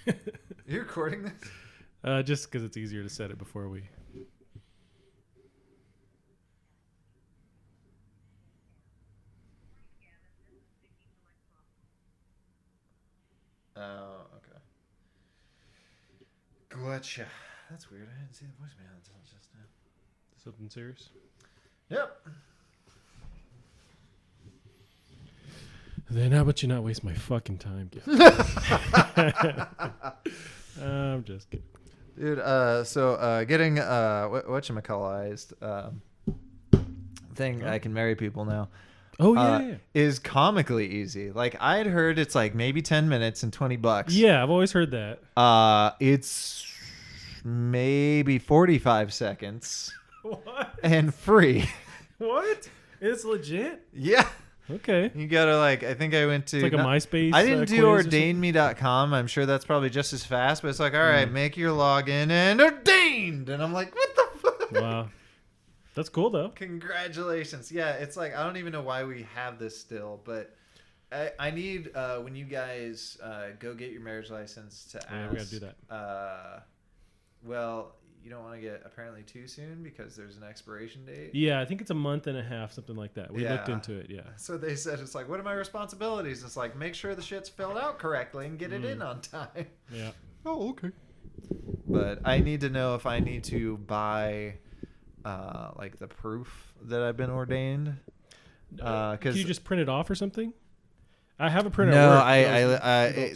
B: 5. Are you recording this?
A: Just because it's easier to set it before we...
B: Oh, okay. Gotcha. That's weird. I didn't see the voicemail until just now.
A: Something serious?
B: Yep.
A: Then how about you not waste my fucking time, I'm just kidding.
B: Dude, so getting whatchamacallized thing, I can marry people now.
A: Oh, yeah.
B: Is comically easy. Like, I'd heard it's like maybe 10 minutes and $20.
A: Yeah, I've always heard that.
B: It's maybe 45 seconds.
A: What?
B: And free.
A: What? It's legit?
B: Yeah.
A: Okay.
B: You gotta I think I went to...
A: It's like a MySpace
B: I didn't do ordainme.com. I'm sure that's probably just as fast, but it's like, all right, make your login and ordained. And I'm like, what the fuck?
A: Wow. That's cool, though.
B: Congratulations. Yeah, it's like, I don't even know why we have this still, but I need, when you guys go get your marriage license to ask...
A: Yeah, we gotta do that.
B: Well, you don't want to get apparently too soon because there's an expiration date.
A: Yeah, I think it's a month and a half, something like that. We looked into it, yeah.
B: So they said, it's like, what are my responsibilities? It's like, make sure the shit's filled out correctly and get it in on time.
A: Yeah.
B: Oh, okay. But I need to know if I need to buy, like, the proof that I've been ordained.
A: Can you just print it off or something? I have a printer.
B: No,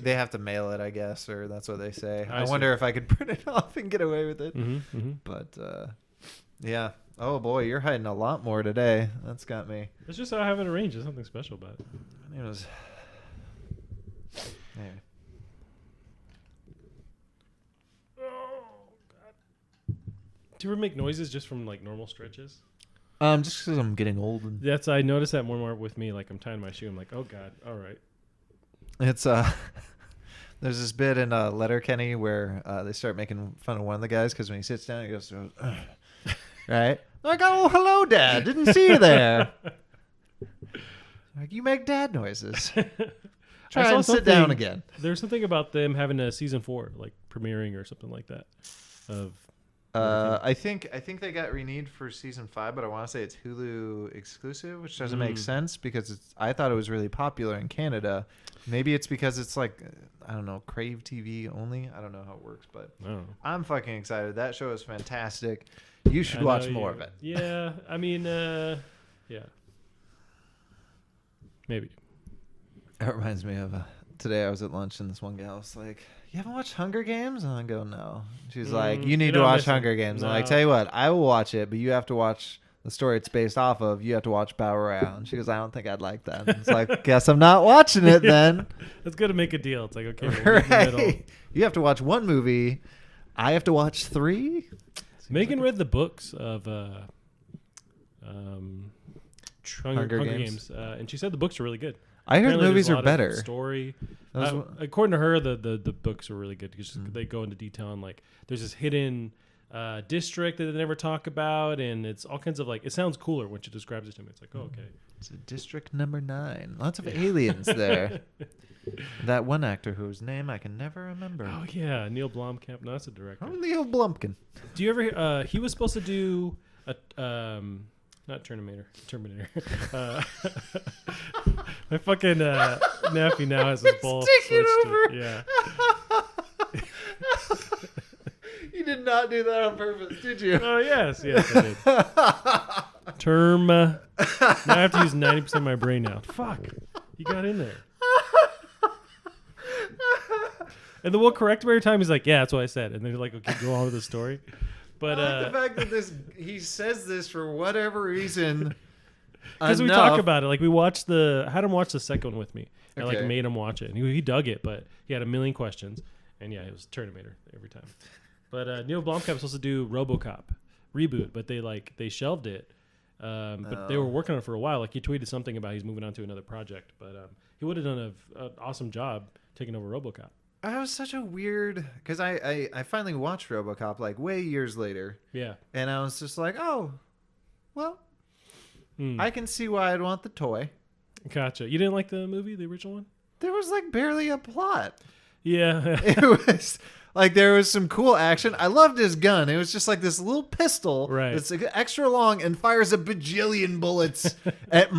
B: they have to mail it, I guess, or that's what they say. I wonder if I could print it off and get away with it.
A: Mm-hmm, mm-hmm.
B: But yeah. Oh boy, you're hiding a lot more today. That's got me.
A: It's just how I have it arranged. There's nothing special about it.
B: It was. Anyway.
A: Oh God. Do you ever make noises just from like normal stretches?
B: Just because I'm getting old. And
A: I notice that more and more with me. Like I'm tying my shoe. I'm like, oh God, all right.
B: It's there's this bit in Letterkenny where they start making fun of one of the guys because when he sits down, he goes, right? Like, oh, hello, Dad. Didn't see you there. Like, you make dad noises. Try and sit down again.
A: There's something about them having a season 4, like premiering or something like that.
B: I think they got renewed for season 5, but I want to say it's Hulu exclusive, which doesn't make sense because I thought it was really popular in Canada. Maybe it's because it's like, I don't know, Crave TV only. I don't know how it works, but I'm fucking excited. That show is fantastic. You should watch more of it.
A: Yeah, I mean, yeah, maybe.
B: That reminds me of today I was at lunch and this one gal was like, you haven't watched Hunger Games? And I go, no. She's like, you need to watch Hunger Games. No. I'm like, tell you what, I will watch it, but you have to watch the story it's based off of. You have to watch Battle Royale. And she goes, I don't think I'd like that. It's like, guess I'm not watching it then.
A: It's good to make a deal. It's like, okay, we'll meet in the middle.
B: You have to watch one movie. I have to watch 3.
A: Megan read the books of Hunger Games. And she said the books are really good.
B: I heard
A: Apparently
B: movies
A: there's a
B: are
A: lot of
B: better.
A: Story. According to her, the books are really good because they go into detail on like there's this hidden district that they never talk about, and it's all kinds of like it sounds cooler when she describes it to me. It's like, oh, okay,
B: it's a District Number 9. Lots of aliens there. That one actor whose name I can never remember.
A: Oh yeah, Neil Blomkamp. No, that's a director.
B: Oh, Neil Blomkamp.
A: Do you ever? He was supposed to do a not Terminator. My fucking nephew now has his ball
B: Stick
A: switched
B: over.
A: Yeah.
B: You did not do that on purpose, did you?
A: Oh yes, I did. Term. Now I have to use 90% of my brain now. Fuck, you got in there. And then we'll correct him every time. He's like, "Yeah, that's what I said," and then like, "Okay, go on with the story." But
B: I like the fact that he says this for whatever reason.
A: Because we talk about it. Like we had him watch the second one with me. I like made him watch it, and he dug it, but he had a million questions, and yeah, it was Terminator every time. But Neil Blomkamp was supposed to do RoboCop reboot, but they shelved it. But they were working on it for a while. Like he tweeted something about he's moving on to another project, but he would have done an awesome job taking over RoboCop.
B: I was such a weird because I finally watched RoboCop like way years later.
A: Yeah,
B: and I was just like, oh, well, I can see why I'd want the toy.
A: Gotcha. You didn't like the movie, the original one?
B: There was like barely a plot.
A: Yeah,
B: it was like there was some cool action. I loved his gun. It was just like this little pistol that's like extra long and fires a bajillion bullets at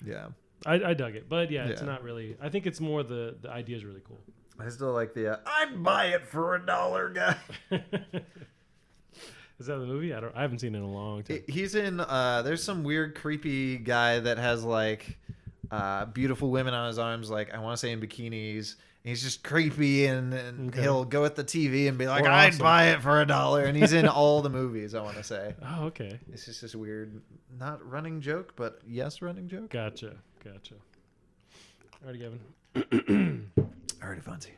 B: yeah.
A: I dug it, but yeah, it's not really. I think it's more the idea is really cool.
B: I still like the I'd buy it for $1 guy.
A: Is that the movie? I haven't seen it in a long time.
B: He's in. There's some weird, creepy guy that has like beautiful women on his arms. Like I want to say in bikinis. And he's just creepy, and he'll go at the TV and be like, "I'd buy it for $1." And he's in all the movies. I want to say.
A: Oh, okay.
B: It's just this weird, not running joke, but yes, running joke.
A: Gotcha. Alrighty, Gavin.
B: Alrighty, Fonzie.